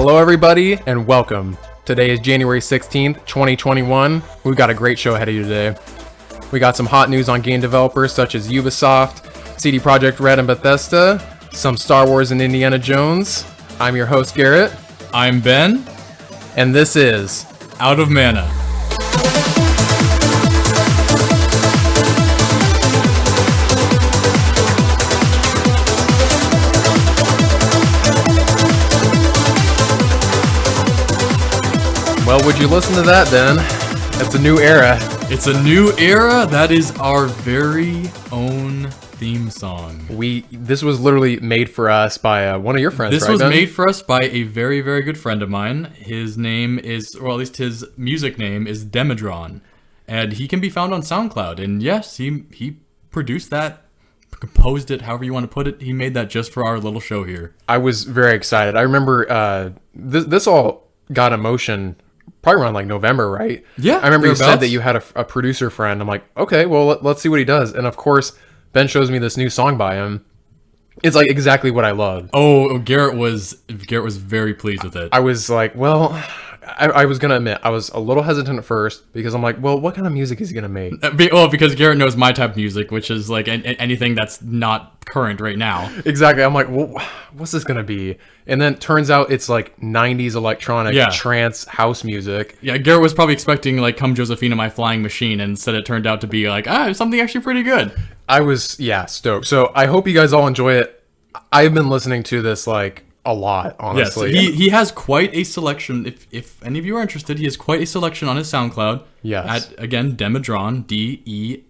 Hello everybody and welcome. Today is January 16th, 2021. We've got a great show ahead of you today. We got some hot news on game developers such as Ubisoft, CD Projekt Red and Bethesda, some Star Wars and Indiana Jones. I'm your host Garrett. I'm Ben. And this is Out of Mana. Well, would you listen to that then? It's a new era. It's a new era. That is our very own theme song. This was literally made for us by one of your friends, This right, was Ben? made for us by a very, very good friend of mine. His name is, or at least his music name is Demidron. And he can be found on SoundCloud. And yes, he produced that, composed it, however you want to put it. He made that just for our little show here. I was very excited. I remember this all got in motion probably around like November, right? Yeah. I remember you said that you had a producer friend. I'm like, okay, well, let's see what he does. And of course, Ben shows me this new song by him. It's like exactly what I loved. Oh, Garrett was very pleased with it. I was like, well, I was going to admit, I was a little hesitant at first because I'm like, well, what kind of music is he going to make? Well, because Garrett knows my type of music, which is like anything that's not current right now. Exactly. I'm like, well, what's this going to be? And then turns out it's like 90s electronic trance house music. Yeah, Garrett was probably expecting like Come Josephina My Flying Machine, and instead it turned out to be like, something actually pretty good. I was, stoked. So I hope you guys all enjoy it. I've been listening to this like a lot, honestly. Yes, he has quite a selection. If any of you are interested, he has quite a selection on his SoundCloud. Yes. At, again, Demidron, Demidron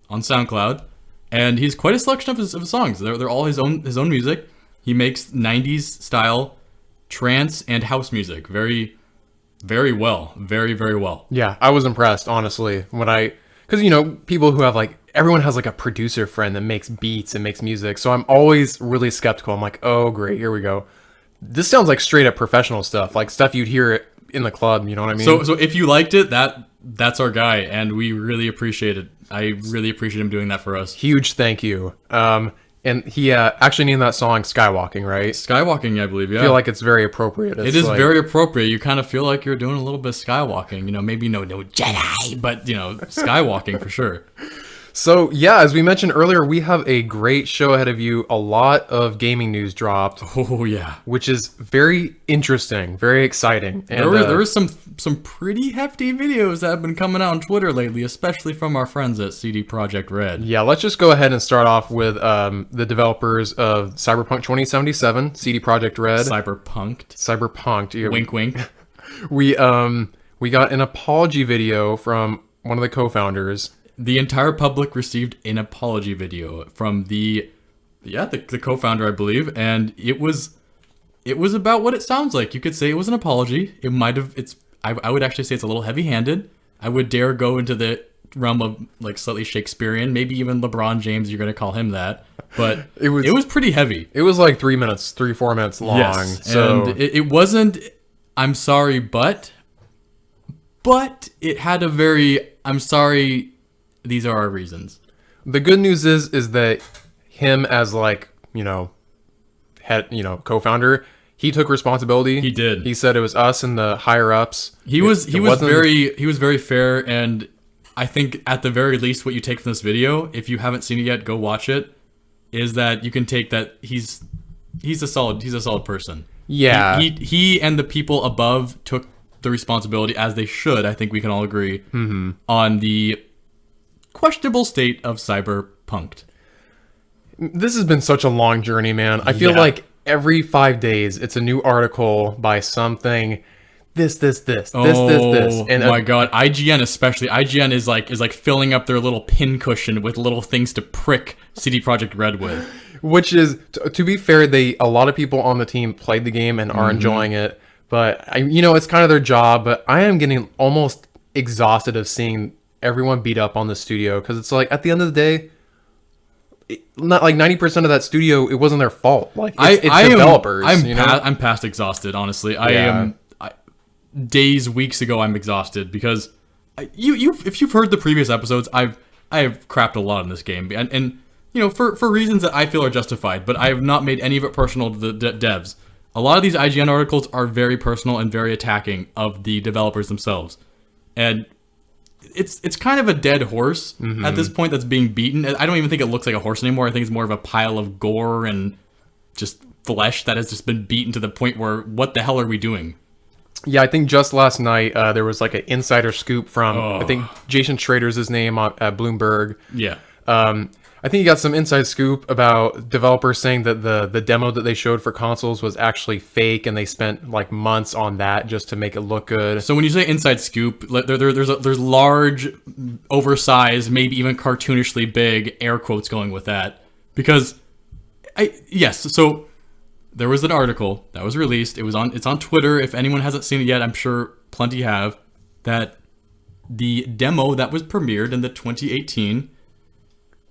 on SoundCloud. And he's quite a selection of his songs. They're all his own music. He makes 90s style trance and house music very, very well. Very, very well. Yeah, I was impressed, honestly, because people who have everyone has like a producer friend that makes beats and makes music. So I'm always really skeptical. I'm like, oh great, here we go. This sounds like straight up professional stuff, like stuff you'd hear in the club. You know what I mean? So if you liked it, that's our guy, and we really appreciate it. I really appreciate him doing that for us. Huge thank you. And he actually named that song Skywalking, right? Skywalking, I believe, yeah. I feel like it's very appropriate. It is very appropriate. You kind of feel like you're doing a little bit of skywalking. Maybe no Jedi, but, skywalking for sure. So, yeah, as we mentioned earlier, we have a great show ahead of you. A lot of gaming news dropped. Oh, yeah. Which is very interesting, very exciting. And there were some pretty hefty videos that have been coming out on Twitter lately, especially from our friends at CD Projekt Red. Yeah, let's just go ahead and start off with the developers of Cyberpunk 2077, CD Projekt Red. Cyberpunked. Yeah. Wink, wink. We got an apology video from one of the co-founders. The entire public received an apology video from the co-founder, I believe, and it was about what it sounds like. You could say it was an apology. I would actually say it's a little heavy-handed. I would dare go into the realm of like slightly Shakespearean, maybe even LeBron James. You're gonna call him that, but it was pretty heavy. It was like 4 minutes long. Yes, so and it wasn't. I'm sorry, but it had a very. I'm sorry. These are our reasons. The good news is that him as co-founder, he took responsibility. He did. He said it was us and the higher ups. He was very fair, and I think at the very least what you take from this video, if you haven't seen it yet, go watch it, is that you can take that he's a solid person. Yeah. He and the people above took the responsibility as they should. I think we can all agree on the questionable state of Cyberpunked. This has been such a long journey, man. I feel like every 5 days it's a new article by something. This. And my God, IGN especially. IGN is like filling up their little pincushion with little things to prick CD Projekt Red with. Which is, to be fair, a lot of people on the team played the game and are enjoying it. But it's kind of their job. But I am getting almost exhausted of seeing everyone beat up on the studio, because it's like at the end of the day, not like 90% of that studio, it wasn't their fault. Like it's developers. I'm past exhausted, honestly. Yeah. Days, weeks ago, I'm exhausted because if you've heard the previous episodes, I have crapped a lot in this game, and for reasons that I feel are justified, but I have not made any of it personal to the devs. A lot of these IGN articles are very personal and very attacking of the developers themselves. And it's kind of a dead horse at this point that's being beaten. I don't even think it looks like a horse anymore. I think it's more of a pile of gore and just flesh that has just been beaten to the point where, what the hell are we doing? Yeah, I think just last night there was like an insider scoop from, I think Jason Schrader's his name at Bloomberg. Yeah. I think he got some inside scoop about developers saying that the demo that they showed for consoles was actually fake, and they spent like months on that just to make it look good. So when you say inside scoop, there's large, oversized, maybe even cartoonishly big air quotes going with that, because so there was an article that was released. It's on Twitter. If anyone hasn't seen it yet, I'm sure plenty have. That the demo that was premiered in the 2018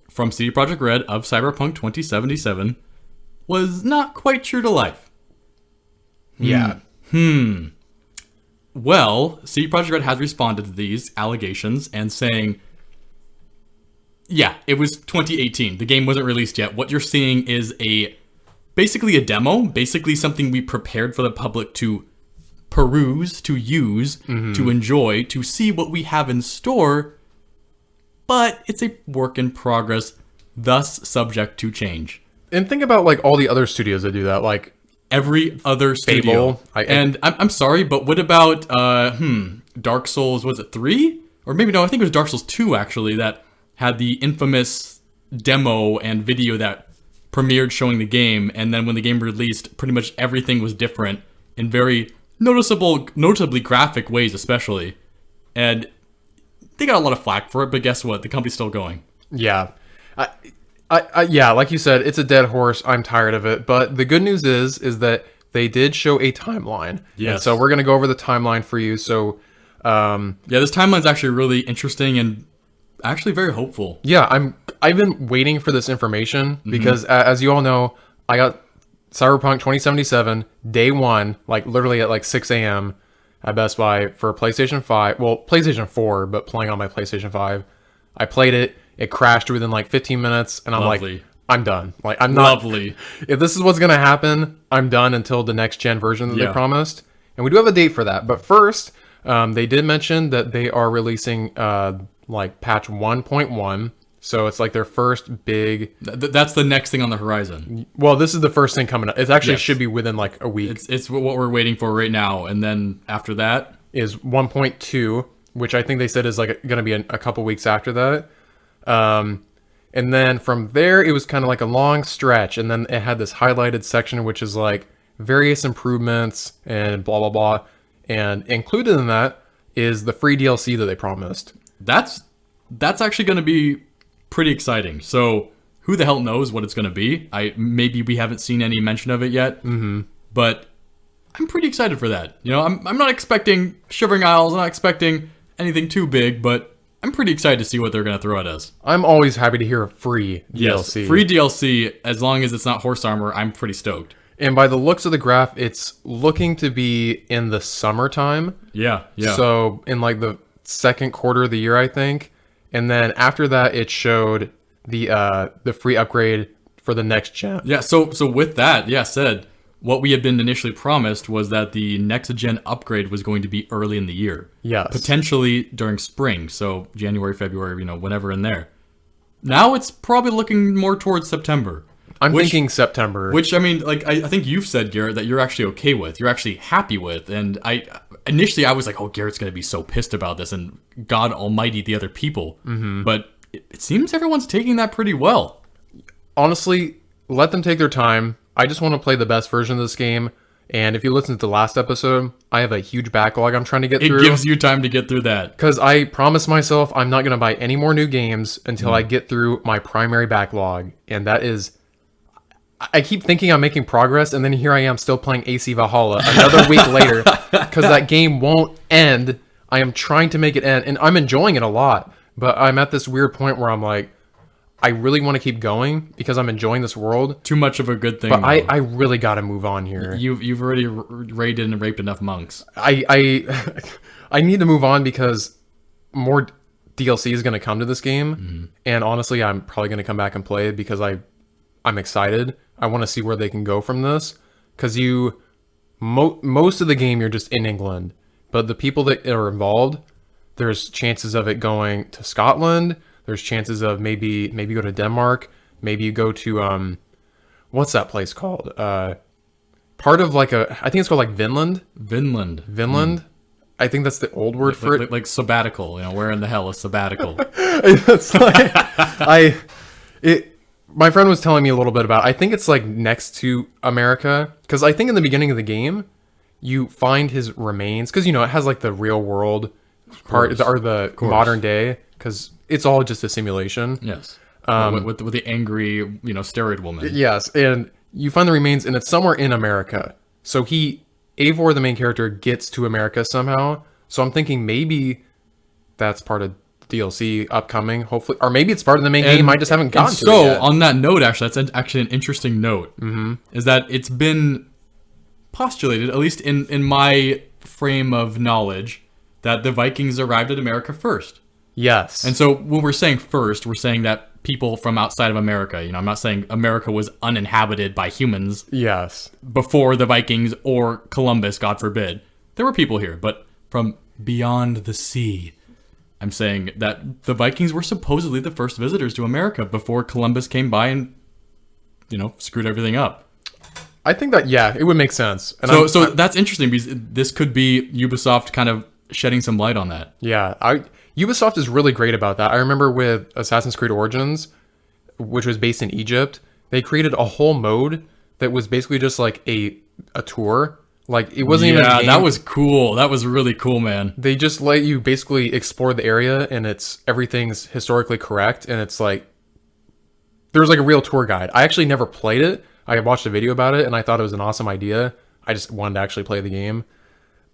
from CD Projekt Red of Cyberpunk 2077 was not quite true to life. Yeah. Well, CD Projekt Red has responded to these allegations and saying, yeah, it was 2018. The game wasn't released yet. What you're seeing is basically a demo, basically something we prepared for the public to peruse, to use, to enjoy, to see what we have in store, but it's a work in progress, thus subject to change. And think about like all the other studios that do that, like every other studio. Fable. I'm sorry, but what about Dark Souls, was it 3? Or maybe no, I think it was Dark Souls 2 actually, that had the infamous demo and video that premiered showing the game, and then when the game released, pretty much everything was different in very notably graphic ways especially. And they got a lot of flack for it, but guess what? The company's still going. Yeah. Yeah, like you said, it's a dead horse. I'm tired of it. But the good news is that they did show a timeline. Yes. And so we're going to go over the timeline for you. So, this timeline's actually really interesting and actually very hopeful. Yeah, I've been waiting for this information because, as you all know, I got Cyberpunk 2077 day one, like literally at like 6 a.m. at Best Buy for PlayStation 5. Well, PlayStation 4, but playing on my PlayStation 5. I played it. It crashed within like 15 minutes, and I'm like, I'm done. Like, I'm not. Lovely. If this is what's gonna happen, I'm done until the next gen version that they promised, and we do have a date for that. But first, they did mention that they are releasing like patch 1.1. So it's like their first big... That's the next thing on the horizon. Well, this is the first thing coming up. It actually should be within like a week. It's what we're waiting for right now. And then after that... is 1.2, which I think they said is like going to be a couple weeks after that. And then from there, it was kind of like a long stretch. And then it had this highlighted section, which is like various improvements and blah, blah, blah. And included in that is the free DLC that they promised. That's actually going to be pretty exciting. So who the hell knows what it's going to be? Maybe we haven't seen any mention of it yet, but I'm pretty excited for that. You know, I'm not expecting Shivering Isles. I'm not expecting anything too big, but I'm pretty excited to see what they're going to throw at us. I'm always happy to hear a free DLC. Yes, free DLC, as long as it's not horse armor, I'm pretty stoked. And by the looks of the graph, it's looking to be in the summertime. Yeah. So in like the second quarter of the year, I think. And then after that, it showed the free upgrade for the next gen. Yeah, so with that, said, what we had been initially promised was that the next gen upgrade was going to be early in the year. Yes. Potentially during spring, so January, February, whenever in there. Now it's probably looking more towards September. I'm thinking September. Which, I mean, like, I think you've said, Garrett, that you're actually okay with. You're actually happy with. And initially I was like, oh, Garrett's going to be so pissed about this, and God almighty, the other people. But it seems everyone's taking that pretty well. Honestly, let them take their time. I just want to play the best version of this game. And if you listen to the last episode, I have a huge backlog I'm trying to get through. It gives you time to get through that. Because I promised myself I'm not going to buy any more new games until I get through my primary backlog. And that is... I keep thinking I'm making progress, and then here I am still playing AC Valhalla another week later because that game won't end. I am trying to make it end, and I'm enjoying it a lot, but I'm at this weird point where I'm like, I really want to keep going because I'm enjoying this world. Too much of a good thing. But I really got to move on here. You've already raided and raped enough monks. I need to move on because more DLC is going to come to this game, and honestly, I'm probably going to come back and play it because I'm excited. I want to see where they can go from this, because most of the game you're just in England, but the people that are involved, there's chances of it going to Scotland. There's chances of maybe go to Denmark. Maybe you go to what's that place called? Part of like I think it's called like Vinland. Vinland. I think that's the old word for it. Like sabbatical. Where in the hell is sabbatical? It's like my friend was telling me a little bit about. I think it's like next to America, because I think in the beginning of the game you find his remains, because it has like the real world part or the modern day, because it's all just a simulation. Yes. With the angry steroid woman. Yes, and you find the remains, and it's somewhere in America. So Eivor, the main character, gets to America somehow. So I'm thinking maybe that's part of DLC upcoming, hopefully, or maybe it's part of the main game. I just haven't gotten to it yet. So on that note, actually, that's actually an interesting note. Is that it's been postulated, at least in my frame of knowledge, that the Vikings arrived at America first. Yes. And so when we're saying first, we're saying that people from outside of America, I'm not saying America was uninhabited by humans. Yes. Before the Vikings or Columbus, God forbid. There were people here, but from beyond the sea. I'm saying that the Vikings were supposedly the first visitors to America before Columbus came by and, screwed everything up. I think that, it would make sense. And so that's interesting, because this could be Ubisoft kind of shedding some light on that. Yeah, Ubisoft is really great about that. I remember with Assassin's Creed Origins, which was based in Egypt, they created a whole mode that was basically just like a tour. Like, it wasn't even a game. That was cool. That was really cool, man. They just let you basically explore the area, and everything's historically correct, and it's like there's like a real tour guide. I actually never played it. I watched a video about it, and I thought it was an awesome idea. I just wanted to actually play the game.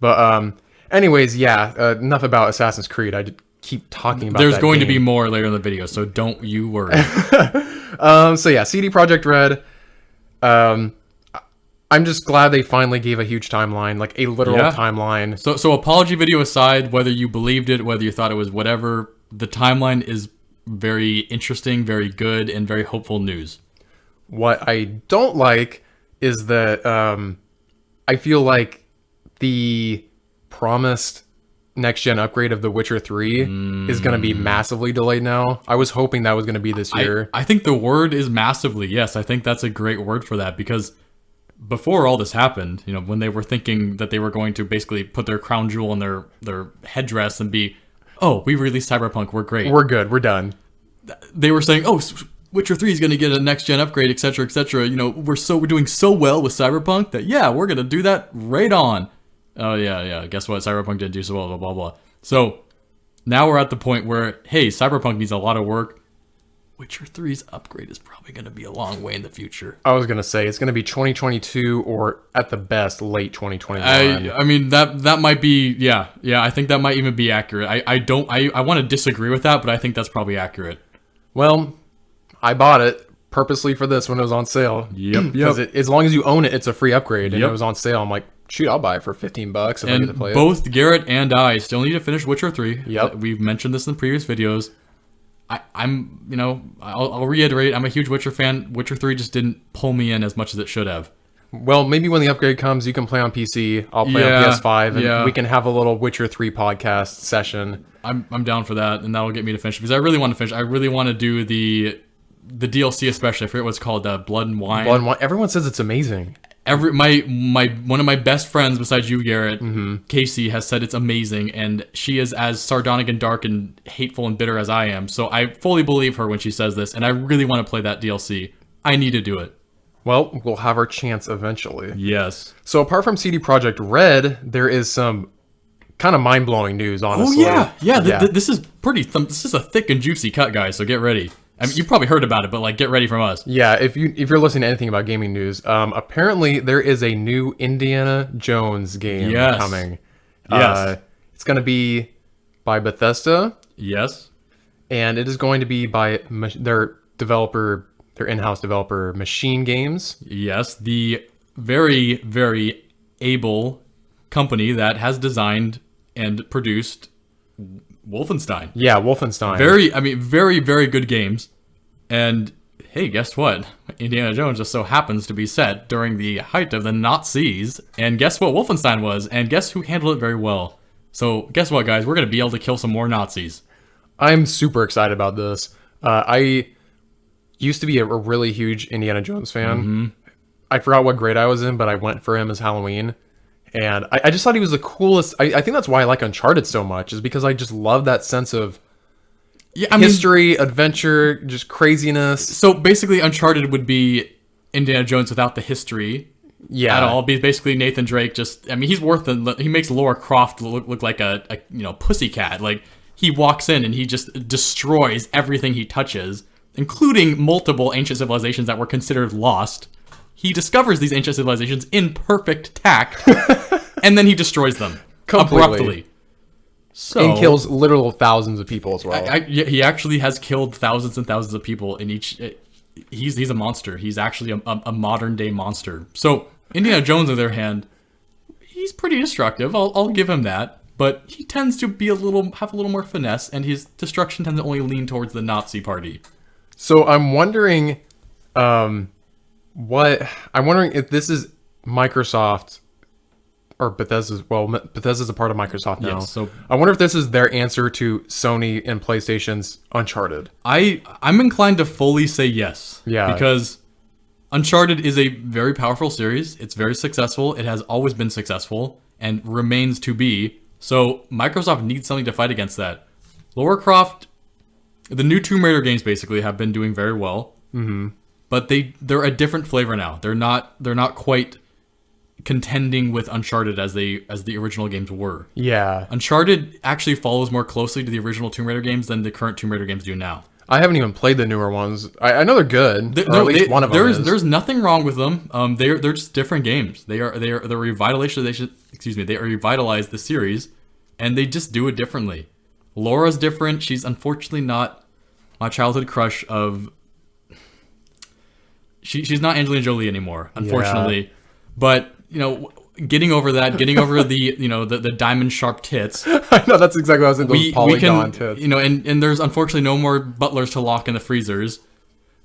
But anyways, enough about Assassin's Creed. I just keep talking about There's that going to game. be more later in the video, so don't you worry. CD Projekt Red. I'm just glad they finally gave a huge timeline, like a literal timeline. So apology video aside, whether you believed it, whether you thought it was whatever, the timeline is very interesting, very good, and very hopeful news. What I don't like is that I feel like the promised next-gen upgrade of The Witcher 3 is going to be massively delayed now. I was hoping that was going to be this year. I think the word is massively. Yes, I think that's a great word for that, because before all this happened, when they were thinking that they were going to basically put their crown jewel in their headdress and be, we released Cyberpunk, we're great. We're good, we're done. They were saying, Witcher 3 is going to get a next-gen upgrade, etc., etc. We're doing so well with Cyberpunk that, we're going to do that right on. Oh, yeah. Guess what? Cyberpunk didn't do so well, blah, blah, blah. So now we're at the point where, hey, Cyberpunk needs a lot of work. Witcher 3's upgrade is probably going to be a long way in the future. I was going to say, it's going to be 2022 or at the best, late 2021. I mean, that might be, I think that might even be accurate. I want to disagree with that, but I think that's probably accurate. Well, I bought it purposely for this when it was on sale. Yep. Because as long as you own it, it's a free upgrade, and it was on sale. I'm like, shoot, I'll buy it for $15 if I get to play it. Both Garrett and I still need to finish Witcher 3. Yep. We've mentioned this in the previous videos. I'll reiterate, I'm a huge Witcher fan. Witcher 3 just didn't pull me in as much as it should have. Well, maybe when the upgrade comes, you can play on PC. I'll play on PS5, and we can have a little Witcher 3 podcast session. I'm down for that, and that'll get me to finish, because I really want to finish. I really want to do the DLC especially. I forget what it's called, Blood and Wine. Blood and Wine. Everyone says it's amazing. One of my best friends besides you, Garrett, Casey, has said it's amazing, and she is as sardonic and dark and hateful and bitter as I am. So I fully believe her when she says this, and I really want to play that DLC. I need to do it. Well, we'll have our chance eventually. Yes. So apart from CD Projekt Red, there is some kind of mind-blowing news, honestly. Oh yeah. This is this is a thick and juicy cut, guys. So get ready. I mean, you've probably heard about it, but get ready from us. Yeah, if you're listening to anything about gaming news, apparently there is a new Indiana Jones game coming. Yes. It's going to be by Bethesda. Yes. And it is going to be by their in-house developer, Machine Games. Yes, the very, very able company that has designed and produced Wolfenstein. Yeah, Wolfenstein. Very, very good games. And hey, guess what? Indiana Jones just so happens to be set during the height of the Nazis. And guess what Wolfenstein was? And guess who handled it very well? So guess what, guys? We're going to be able to kill some more Nazis. I'm super excited about this. I used to be a really huge Indiana Jones fan. Mm-hmm. I forgot what grade I was in, but I went for him as Halloween. And I just thought he was the coolest. I think that's why I like Uncharted so much, is because I just love that sense of history, adventure, just craziness. So basically, Uncharted would be Indiana Jones without the history at all. Basically, Nathan Drake he makes Lara Croft look like a pussycat. Like, he walks in and he just destroys everything he touches, including multiple ancient civilizations that were considered lost. He discovers these ancient civilizations in perfect tact, and then he destroys them abruptly. And kills literal thousands of people as well. He actually has killed thousands and thousands of people in each. He's a monster. He's actually a modern day monster. So Indiana Jones, on the other hand, he's pretty destructive. I'll give him that. But he tends to have a little more finesse, and his destruction tends to only lean towards the Nazi party. So I'm wondering, if this is Microsoft or Bethesda's. Well, Bethesda's a part of Microsoft now. Yes, so I wonder if this is their answer to Sony and PlayStation's Uncharted. I'm inclined to fully say yes. Yeah. Because Uncharted is a very powerful series. It's very successful. It has always been successful and remains to be. So Microsoft needs something to fight against that. Lara Croft, the new Tomb Raider games basically have been doing very well. Mm-hmm. But they're a different flavor now. They're not quite contending with Uncharted as the original games were. Yeah. Uncharted actually follows more closely to the original Tomb Raider games than the current Tomb Raider games do now. I haven't even played the newer ones. I know they're good. Or at least one of them is. There's nothing wrong with them. They're just different games. They are revitalization. They revitalized the series, and they just do it differently. Laura's different. She's unfortunately not my childhood crush of. She's not Angelina Jolie anymore, unfortunately. Yeah. But getting over that, getting over the diamond sharp tits. I know, that's exactly what I was thinking. Those polygon tits. And there's unfortunately no more butlers to lock in the freezers.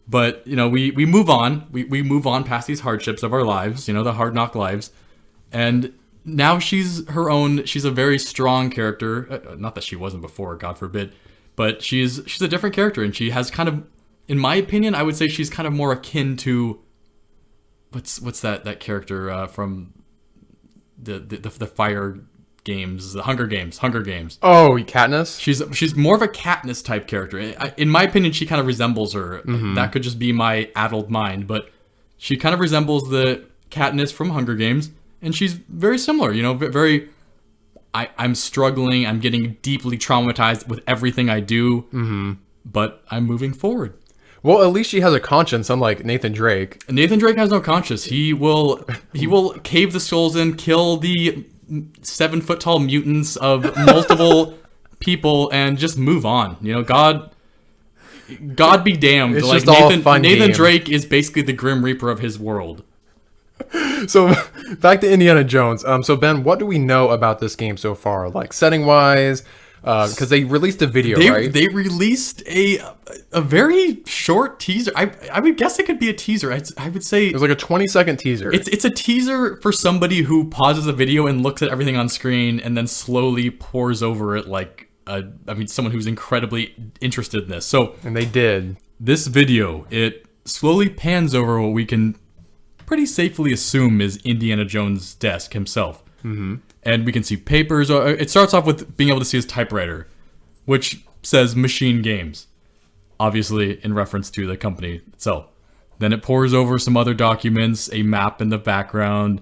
But we move on. We move on past these hardships of our lives. The hard knock lives, and now she's her own. She's a very strong character. Not that she wasn't before, God forbid, but she's a different character, and she has kind of, in my opinion, I would say she's kind of more akin to what's that character from the fire games, the Hunger Games. Oh, Katniss? She's more of a Katniss type character. In my opinion, she kind of resembles her. Mm-hmm. That could just be my addled mind, but she kind of resembles the Katniss from Hunger Games, and she's very similar. Very. I'm struggling. I'm getting deeply traumatized with everything I do, mm-hmm. but I'm moving forward. Well, at least she has a conscience, unlike Nathan Drake. Nathan Drake has no conscience. He will cave the skulls in, kill the 7-foot tall mutants of multiple people, and just move on. God be damned. It's just all a fun Nathan game. Drake is basically the Grim Reaper of his world. So back to Indiana Jones. So Ben, what do we know about this game so far? Like setting wise, because they released a video, right? They released a very short teaser. I would guess it could be a teaser. I would say it was like a 20-second teaser. It's a teaser for somebody who pauses a video and looks at everything on screen and then slowly pores over it like someone who's incredibly interested in this. So, and they did. This video, it slowly pans over what we can pretty safely assume is Indiana Jones' desk himself. Mm-hmm. And we can see papers. It starts off with being able to see his typewriter, which says Machine Games, obviously in reference to the company itself. Then it pours over some other documents, a map in the background,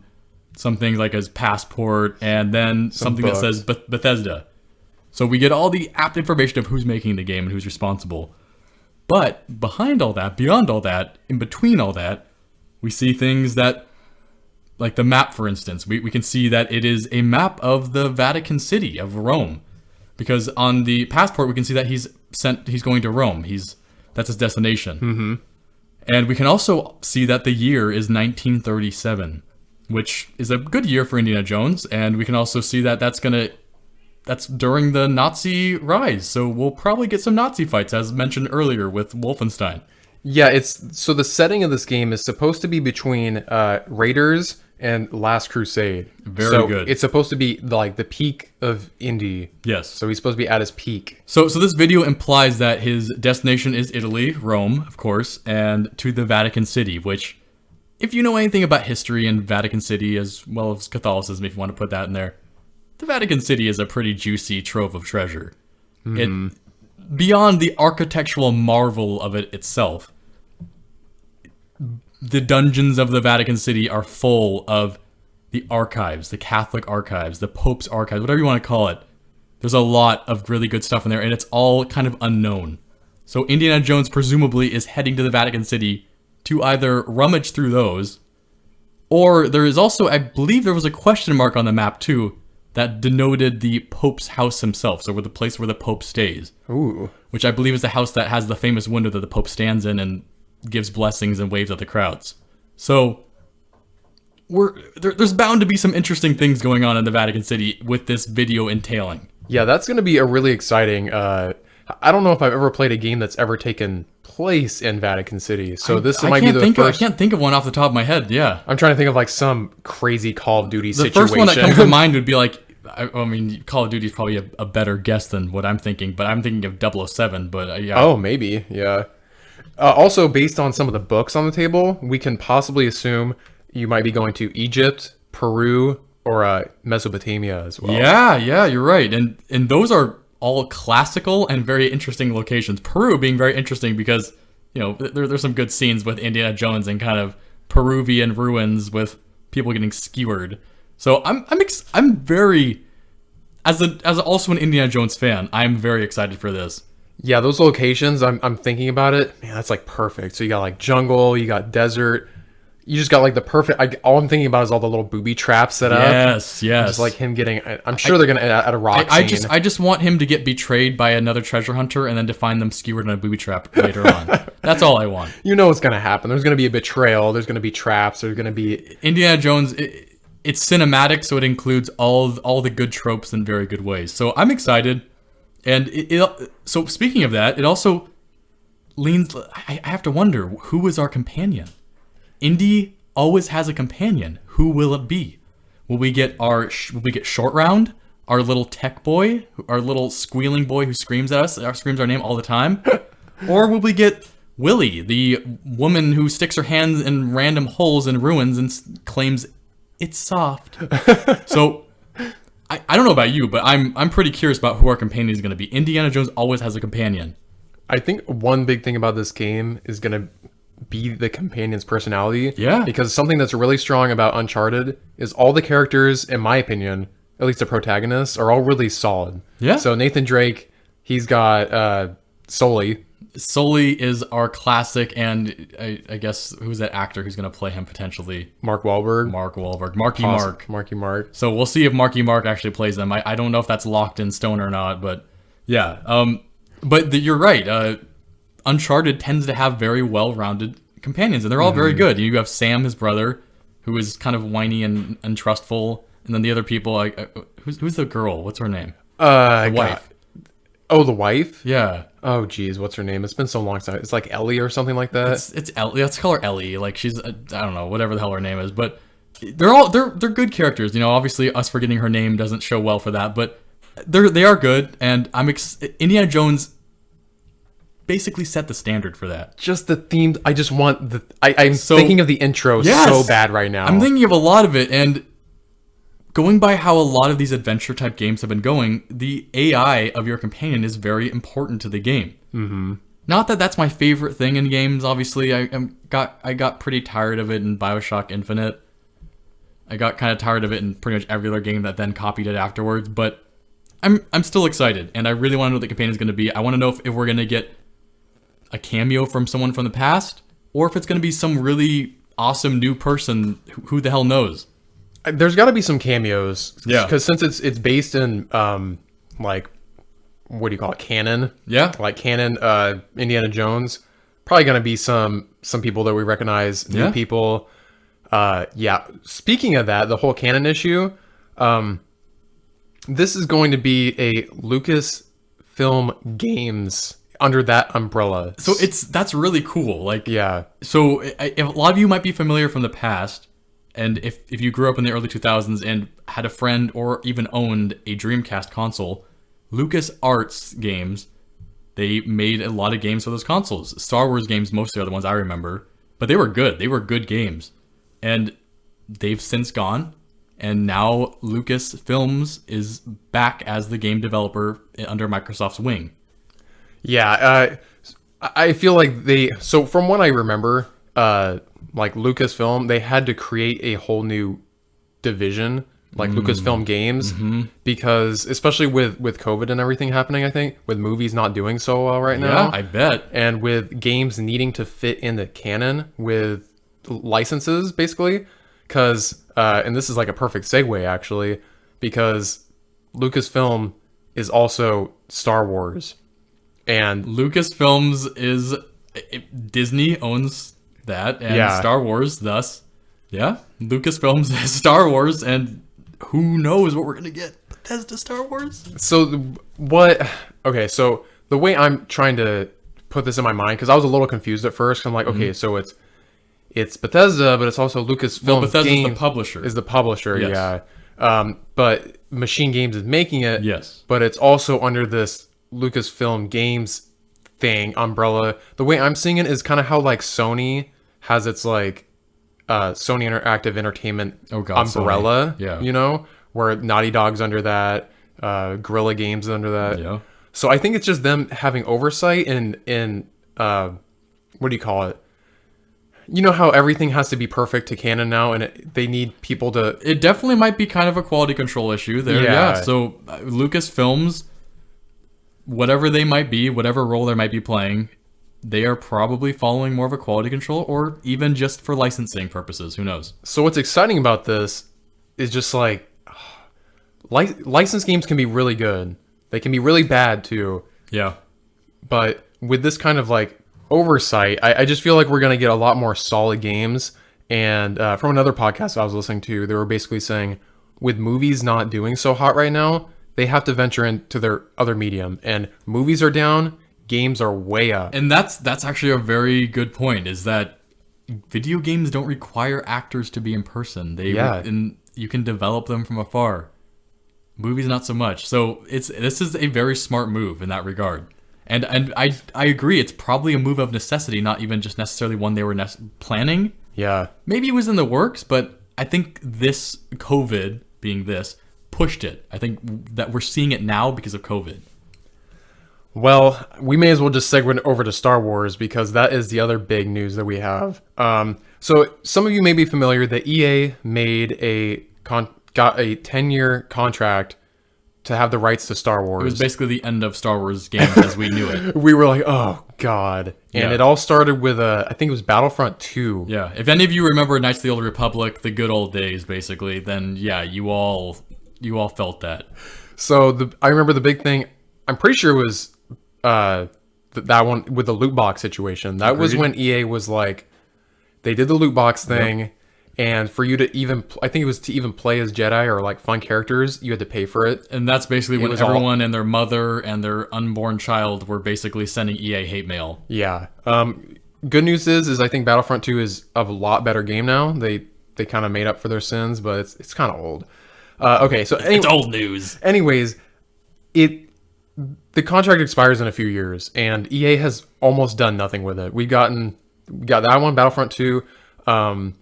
something like his passport, and then something that says Bethesda. So we get all the apt information of who's making the game and who's responsible. But behind all that, beyond all that, in between all that, we see things that, like the map, for instance, we can see that it is a map of the Vatican City of Rome, because on the passport we can see that he's going to Rome. That's his destination. Mm-hmm. And we can also see that the year is 1937, which is a good year for Indiana Jones. And we can also see that that's going to that's during the Nazi rise. So we'll probably get some Nazi fights, as mentioned earlier with Wolfenstein. Yeah, it's so the setting of this game is supposed to be between Raiders and Last Crusade. Very good. It's supposed to be like the peak of indie. Yes. So he's supposed to be at his peak. So this video implies that his destination is Italy, Rome, of course, and to the Vatican City, which, if you know anything about history and Vatican City, as well as Catholicism, if you want to put that in there, the Vatican City is a pretty juicy trove of treasure. It, beyond the architectural marvel of it itself, the dungeons of the Vatican City are full of the archives, the Catholic archives, the Pope's archives, whatever you want to call it. There's a lot of really good stuff in there, and it's all kind of unknown. So Indiana Jones presumably is heading to the Vatican City to either rummage through those, or there is also, I believe there was a question mark on the map too, that denoted the Pope's house himself, so the place where the Pope stays. Ooh. Which I believe is the house that has the famous window that the Pope stands in and gives blessings and waves at the crowds. So there's bound to be some interesting things going on in the Vatican City with this video entailing. Yeah, that's going to be a really exciting. I don't know if I've ever played a game that's ever taken place in Vatican City. So this might be the first. I can't think of one off the top of my head. Yeah, I'm trying to think of like some crazy Call of Duty situation. The first one that comes to mind would be like, I mean, Call of Duty is probably a better guess than what I'm thinking, but I'm thinking of 007. But yeah. Oh, maybe. Yeah. Also, based on some of the books on the table, we can possibly assume you might be going to Egypt, Peru, or Mesopotamia as well. Yeah, you're right. And those are all classical and very interesting locations. Peru being very interesting because, you know, there's some good scenes with Indiana Jones and kind of Peruvian ruins with people getting skewered. So I'm very, as also an Indiana Jones fan, I'm very excited for this. Yeah, those locations, I'm thinking about it. Man, that's like perfect. So you got like jungle, you got desert. You just got like the perfect. All I'm thinking about is all the little booby traps set up. Yes. Just like him getting. I'm sure they're gonna add a rock scene. I just want him to get betrayed by another treasure hunter and then to find them skewered in a booby trap later on. That's all I want. You know what's gonna happen. There's gonna be a betrayal. There's gonna be traps. There's gonna be Indiana Jones. It's cinematic, so it includes all the good tropes in very good ways. So I'm excited. And so speaking of that, it also leans. I have to wonder, who is our companion? Indy always has a companion. Who will it be? Will we get Short Round, our little tech boy, our little squealing boy who screams at us, screams our name all the time? Or will we get Willie, the woman who sticks her hands in random holes in ruins and claims it's soft? So I don't know about you, but I'm pretty curious about who our companion is going to be. Indiana Jones always has a companion. I think one big thing about this game is going to be the companion's personality. Yeah. Because something that's really strong about Uncharted is all the characters, in my opinion, at least the protagonists, are all really solid. Yeah. So Nathan Drake, he's got Sully. Sully is our classic, and I guess who's that actor who's going to play him potentially? Mark Wahlberg. Marky Mark. So we'll see if Marky Mark actually plays them. I don't know if that's locked in stone or not, but yeah. But you're right. Uncharted tends to have very well-rounded companions, and they're all very good. You have Sam, his brother, who is kind of whiny and untrustful, and then the other people. Who's the girl? What's her name? The wife. Oh, the wife? Yeah. Oh, geez, what's her name? It's been so long since. It's like Ellie or something like that. It's Ellie. Let's call her Ellie. Like she's I don't know, whatever the hell her name is, but they're good characters. You know, obviously us forgetting her name doesn't show well for that, but they are good, and Indiana Jones basically set the standard for that. Just the theme. I just want the. I'm thinking of the intro so bad right now. I'm thinking of a lot of it, and going by how a lot of these adventure type games have been going, the AI of your companion is very important to the game. Mm-hmm. Not that that's my favorite thing in games. Obviously, I got pretty tired of it in BioShock Infinite. I got kind of tired of it in pretty much every other game that then copied it afterwards. But I'm still excited, and I really want to know what the companion is going to be. I want to know if we're going to get a cameo from someone from the past, or if it's going to be some really awesome new person. Who the hell knows? There's got to be some cameos, yeah. Because since it's based in like, what do you call it, canon? Yeah, like canon. Indiana Jones, probably going to be some people that we recognize, new people. Yeah. Speaking of that, the whole canon issue. this is going to be a Lucasfilm Games under that umbrella. So that's really cool. Like, yeah. So a lot of you might be familiar from the past, and if you grew up in the early 2000s and had a friend or even owned a Dreamcast console, LucasArts Games, they made a lot of games for those consoles. Star Wars games mostly are the ones I remember, but they were good. They were good games, and they've since gone. And now Lucasfilms is back as the game developer under Microsoft's wing. Yeah, I feel like so from what I remember, like Lucasfilm, they had to create a whole new division, like Lucasfilm Games, because especially with COVID and everything happening, I think, with movies not doing so well right now. Yeah, I bet. And with games needing to fit in the canon with licenses, basically, because, and this is like a perfect segue, actually, because Lucasfilm is also Star Wars. And Lucasfilms is Disney owns that, and Star Wars, thus, Lucasfilms is Star Wars, and who knows what we're gonna get? Bethesda Star Wars. So what? Okay, so the way I'm trying to put this in my mind, because I was a little confused at first. I'm like, okay, so it's Bethesda, but it's also Lucasfilm. Well, Bethesda's Games the publisher. Is the publisher, Yes. yeah. But Machine Games is making it. Yes. But it's also under this Lucasfilm Games thing umbrella. The way I'm seeing it is kind of how like Sony has its like Sony Interactive Entertainment umbrella, Sony. you know, where Naughty Dog's under that, Guerrilla Games under that. Yeah. So I think it's just them having oversight in what do you call it? You know how everything has to be perfect to canon now, and they need people to. It definitely might be kind of a quality control issue there. Yeah. So Lucasfilms, whatever they might be, whatever role they might be playing, they are probably following more of a quality control, or even just for licensing purposes. Who knows? So what's exciting about this is just like licensed games can be really good. They can be really bad too. Yeah. But with this kind of like oversight, I just feel like we're going to get a lot more solid games. And from another podcast I was listening to, they were basically saying with movies not doing so hot right now, they have to venture into their other medium. And movies are down, games are way up. And that's actually a very good point, is that video games don't require actors to be in person. And you can develop them from afar. Movies not so much. So this is a very smart move in that regard. And I agree, it's probably a move of necessity, not even just necessarily one they were planning. Yeah. Maybe it was in the works, but I think this COVID being this pushed it. I think that we're seeing it now because of COVID. Well, we may as well just segue over to Star Wars, because that is the other big news that we have. So some of you may be familiar that EA made got a 10-year contract to have the rights to Star Wars. It was basically the end of Star Wars games as we knew it. We were like, oh god. And it all started with I think it was Battlefront 2. Yeah. If any of you remember Knights of the Old Republic, the good old days, basically, then yeah, you all felt that. So I remember the big thing. I'm pretty sure it was that one with the loot box situation. That was when EA was like, they did the loot box thing, and for you to even, I think it was to even play as Jedi or like fun characters, you had to pay for it. And that's basically when everyone and their mother and their unborn child were basically sending EA hate mail. Yeah. Good news is I think Battlefront 2 is a lot better game now. They kind of made up for their sins, but it's kind of old. Okay, so it's old news. Anyways, the contract expires in a few years, and EA has almost done nothing with it. We got that one, Battlefront 2.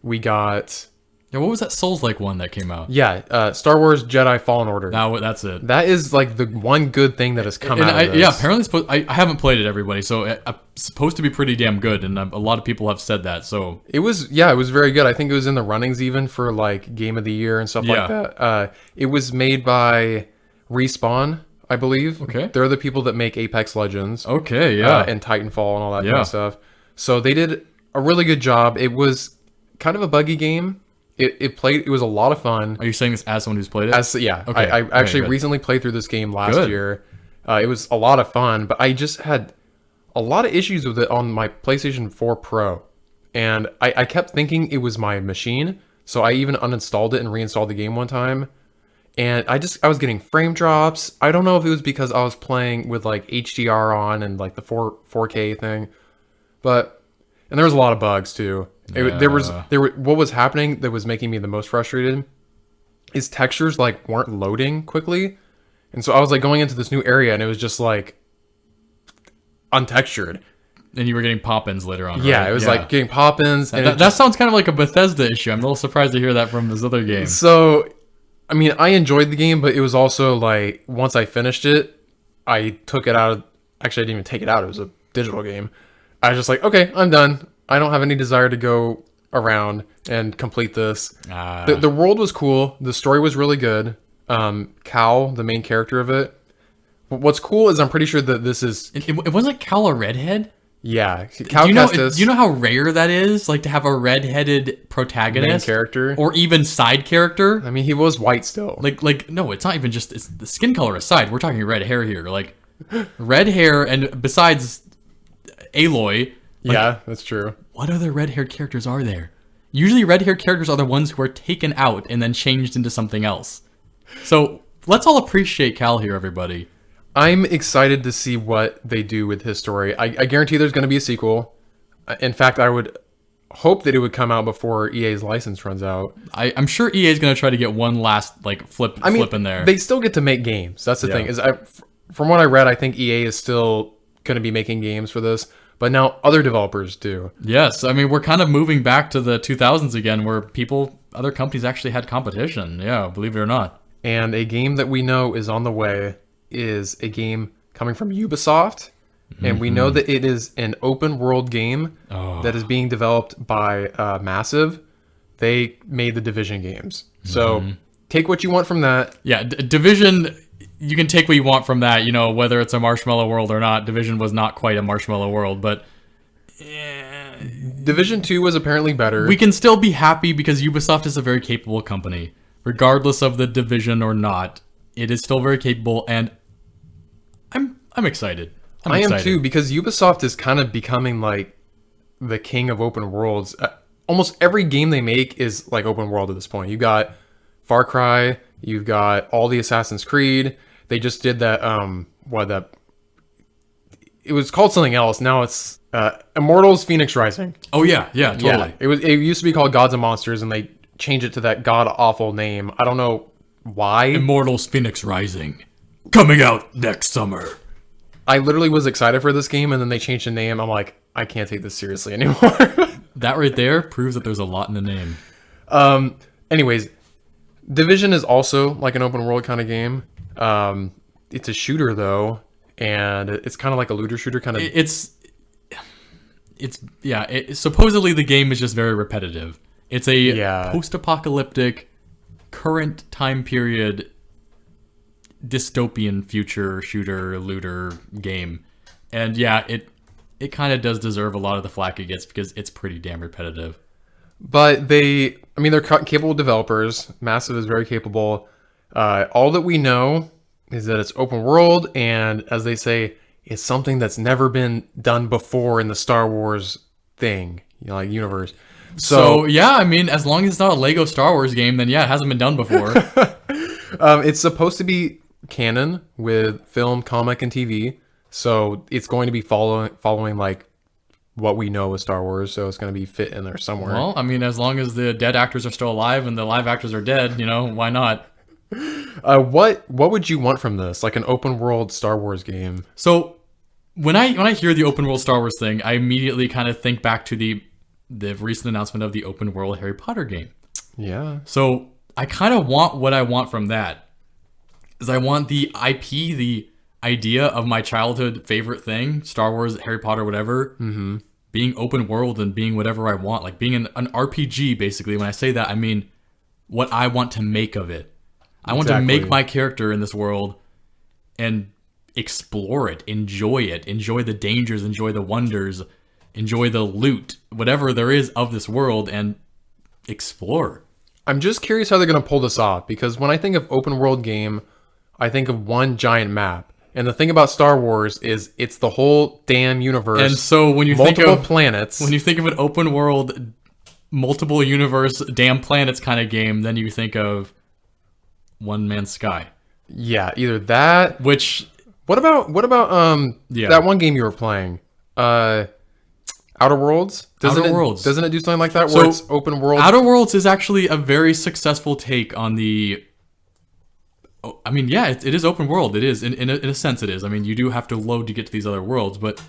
We got... Yeah, what was that Souls-like one that came out? Yeah, Star Wars Jedi Fallen Order. That's it. That is like the one good thing that has come out of this. Yeah, apparently I haven't played it, everybody, so it's supposed to be pretty damn good, and a lot of people have said that, so... It was very good. I think it was in the runnings even for like Game of the Year and stuff like that. It was made by Respawn, I believe. Okay. They're the people that make Apex Legends. Okay, yeah. And Titanfall and all that kind of stuff. So they did a really good job. It was kind of a buggy game. It was a lot of fun. Are you saying this as someone who's played it? Yeah. Okay. I actually recently played through this game last year. It was a lot of fun, but I just had a lot of issues with it on my PlayStation 4 Pro. And I kept thinking it was my machine, so I even uninstalled it and reinstalled the game one time. and I was getting frame drops. I don't know if it was because I was playing with like HDR on and like the 4K thing, but and there was a lot of bugs too. What was happening that was making me the most frustrated is textures like weren't loading quickly, and so I was like going into this new area and it was just like untextured. And you were getting pop-ins later on, right? Yeah, it was like getting pop-ins. And that sounds kind of like a Bethesda issue. I'm a little surprised to hear that from this other game. So, I mean, I enjoyed the game, but it was also like, once I finished it, I took it out of... Actually, I didn't even take it out. It was a digital game. I was just like, okay, I'm done. I don't have any desire to go around and complete this. The world was cool. The story was really good. Cal, the main character of it. What's cool is I'm pretty sure that this is... It wasn't Cal a redhead? Yeah, do you know how rare that is? Like to have a red-headed protagonist, main character, or even side character. I mean, he was white still. Like no, it's not even just it's the skin color aside. We're talking red hair here. Like red hair, and besides Aloy, yeah, that's true. What other red-haired characters are there? Usually, red-haired characters are the ones who are taken out and then changed into something else. So let's all appreciate Cal here, everybody. I'm excited to see what they do with his story. I guarantee there's going to be a sequel. In fact, I would hope that it would come out before EA's license runs out. I'm sure EA is going to try to get one last like flip in there. They still get to make games. That's the thing. From what I read, I think EA is still going to be making games for this. But now other developers do. Yes, I mean we're kind of moving back to the 2000s again, where other companies actually had competition. Yeah, believe it or not. And a game that we know is on the way is a game coming from Ubisoft, and we know that it is an open world game that is being developed by Massive. They made the Division games, so take what you want from that. Yeah, Division, you can take what you want from that. You know, whether it's a Marshmallow World or not. Division was not quite a Marshmallow World, but Division 2 was apparently better. We can still be happy because Ubisoft is a very capable company, regardless of the Division or not. It is still very capable, and I'm excited. I am too, because Ubisoft is kind of becoming like the king of open worlds. Almost every game they make is like open world at this point. You got Far Cry, you've got all the Assassin's Creed. They just did that. It was called something else. Now it's Immortals: Phoenix Rising. Oh yeah, totally. Yeah, it used to be called Gods and Monsters, and they changed it to that god awful name. I don't know why. Immortals: Phoenix Rising, coming out next summer. I literally was excited for this game, and then they changed the name. I'm like, I can't take this seriously anymore. That right there proves that there's a lot in the name. Anyways, Division is also like an open world kind of game. It's a shooter though, and it's kind of like a looter shooter kind of. Supposedly the game is just very repetitive. It's a post-apocalyptic, current time period, dystopian future shooter looter game, and it kind of does deserve a lot of the flack it gets because it's pretty damn repetitive. But they're capable developers. Massive is very capable. All that we know is that it's open world, and as they say, it's something that's never been done before in the Star Wars thing, like universe. So yeah, I mean, as long as it's not a Lego Star Wars game, then yeah, it hasn't been done before. It's supposed to be canon with film, comic, and TV, so it's going to be following like what we know with Star Wars, so it's going to be fit in there somewhere. Well, I mean, as long as the dead actors are still alive and the live actors are dead, why not? What would you want from this? Like an open world Star Wars game? So when I hear the open world Star Wars thing, I immediately kind of think back to the recent announcement of the open world Harry Potter game. Yeah. So I kind of want what I want from that. Is I want the IP, the idea of my childhood favorite thing, Star Wars, Harry Potter, whatever, being open world and being whatever I want, like being an RPG, basically. When I say that, I mean what I want to make of it. I want to make my character in this world and explore it, enjoy the dangers, enjoy the wonders, enjoy the loot, whatever there is of this world, and explore. I'm just curious how they're going to pull this off, because when I think of open world game, I think of one giant map. And the thing about Star Wars is it's the whole damn universe. And so when you think of planets, when you think of an open world, multiple universe, damn planets kind of game, then you think of One Man's Sky. Yeah, either that. Which What about Yeah. that one game you were playing? Outer Worlds? Outer Worlds. Doesn't it do something like that where So, it's open world? Outer Worlds is actually a very successful take on the. I mean, yeah, it is open world. It is in a sense. It is. I mean, you do have to load to get to these other worlds, but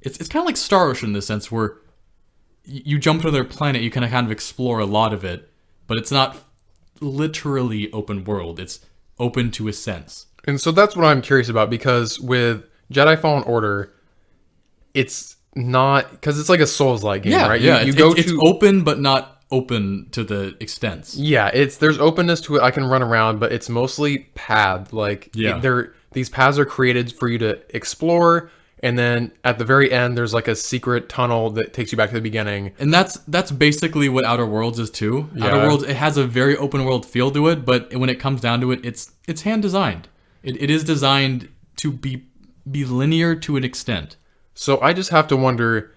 it's kind of like Star Ocean in the sense where you jump to their planet, you can kind of explore a lot of it, but it's not literally open world. It's open to a sense. And so that's what I'm curious about, because with Jedi Fallen Order, it's not, because it's like a Souls-like game, right? Yeah. You It's open, but not open to the extents. Yeah, there's openness to it. I can run around, but it's mostly path. Like, these paths are created for you to explore, and then at the very end, there's like a secret tunnel that takes you back to the beginning. And that's basically what Outer Worlds is too. Yeah. Outer Worlds, it has a very open world feel to it, but when it comes down to it, it's hand designed. It is designed to be linear to an extent. So I just have to wonder,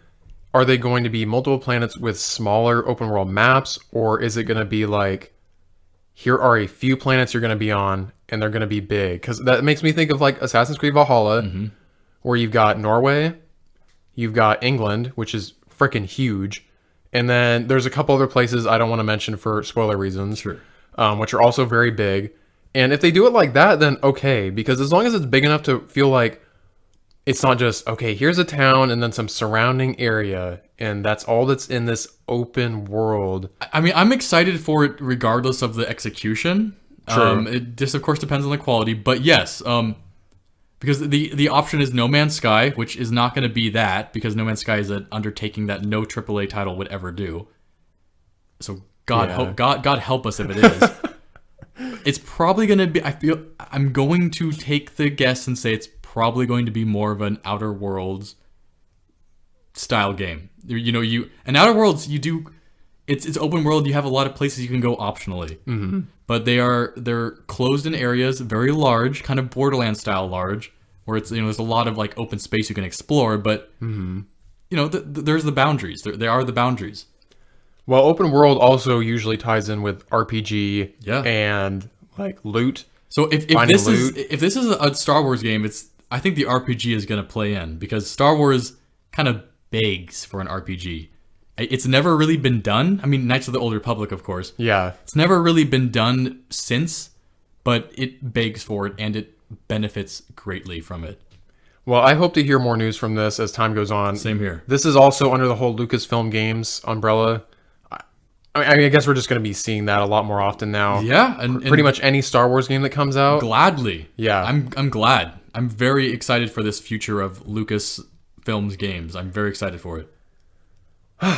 are they going to be multiple planets with smaller open world maps, or is it going to be like, here are a few planets you're going to be on, and they're going to be big? Because that makes me think of like Assassin's Creed Valhalla, where you've got Norway, you've got England, which is freaking huge, and then there's a couple other places I don't want to mention for spoiler reasons, which are also very big. And if they do it like that, then okay, because as long as it's big enough to feel like it's not just, okay, here's a town and then some surrounding area, and that's all that's in this open world. I mean, I'm excited for it regardless of the execution. True. This, of course, depends on the quality, but yes, because the option is No Man's Sky, which is not going to be that, because No Man's Sky is an undertaking that no AAA title would ever do. So God help us if it is. It's probably going to be, I'm going to take the guess and say it's probably going to be more of an Outer Worlds style game. In Outer Worlds, it's open world. You have a lot of places you can go optionally, but they're closed in areas, very large, kind of Borderlands style large, where it's there's a lot of like open space you can explore. But there's the boundaries. There are the boundaries. Well, open world also usually ties in with RPG Yeah. and like loot. So if this is a Star Wars game, I think the RPG is going to play in, because Star Wars kind of begs for an RPG. It's never really been done. I mean, Knights of the Old Republic, of course. Yeah. It's never really been done since, but it begs for it, and it benefits greatly from it. Well, I hope to hear more news from this as time goes on. Same here. This is also under the whole Lucasfilm Games umbrella. I mean, I guess we're just going to be seeing that a lot more often now. Yeah, and pretty much any Star Wars game that comes out. Gladly. Yeah. I'm glad. I'm very excited for this future of Lucasfilm's games. I'm very excited for it.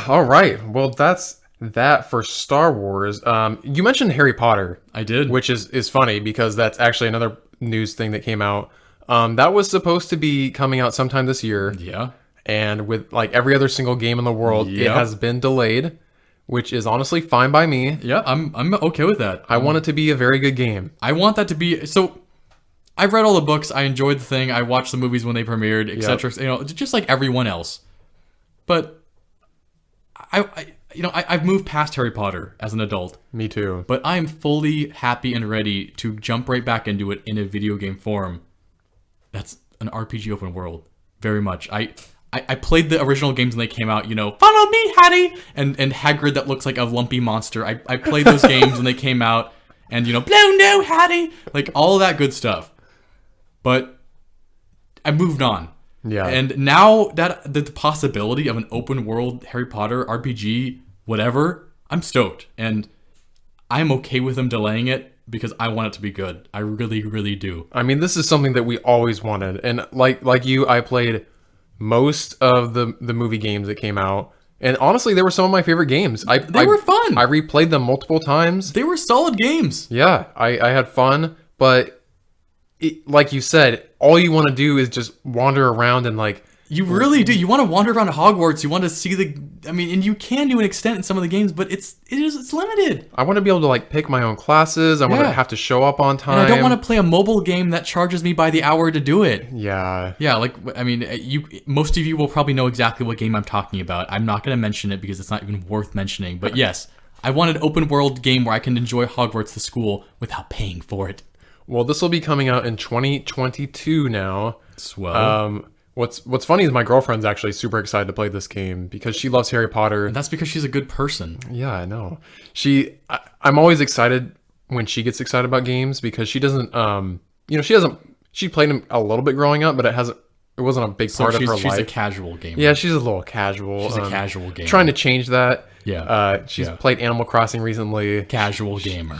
All right. Well, that's that for Star Wars. You mentioned Harry Potter. I did. Which is funny, because that's actually another news thing that came out. That was supposed to be coming out sometime this year. Yeah. And with like every other single game in the world, it has been delayed, which is honestly fine by me. Yeah, I'm okay with that. I want it to be a very good game. I want that to be so. I've read all the books. I enjoyed the thing. I watched the movies when they premiered, etc. Just like everyone else. But I've moved past Harry Potter as an adult. Me too. But I am fully happy and ready to jump right back into it in a video game form. That's an RPG open world. Very much. I played the original games when they came out, follow me, Harry! And Hagrid that looks like a lumpy monster. I played those games when they came out, and, blow no, Harry! Like, all that good stuff. But I moved on. Yeah. And now that the possibility of an open world Harry Potter RPG, whatever, I'm stoked. And I'm okay with them delaying it, because I want it to be good. I really, really do. I mean, this is something that we always wanted. And like you, I played most of the movie games that came out. And honestly, they were some of my favorite games. They were fun. I replayed them multiple times. They were solid games. Yeah, I had fun. But like you said, all you want to do is just wander around and like... You really do. You want to wander around Hogwarts. You want to see and you can do an extent in some of the games, but it's limited. I want to be able to like pick my own classes. I want to have to show up on time. And I don't want to play a mobile game that charges me by the hour to do it. Yeah. Yeah, most of you will probably know exactly what game I'm talking about. I'm not going to mention it because it's not even worth mentioning. But yes, I want an open world game where I can enjoy Hogwarts the school without paying for it. Well, this will be coming out in 2022 now. Swell. What's funny is my girlfriend's actually super excited to play this game because she loves Harry Potter. And that's because she's a good person. Yeah, I know. I'm always excited when she gets excited about games because she doesn't, she played them a little bit growing up, but it wasn't a big part of her life. She's a casual gamer. Yeah, she's a little casual. She's a casual gamer. Trying to change that. Yeah. She's played Animal Crossing recently. Casual gamer.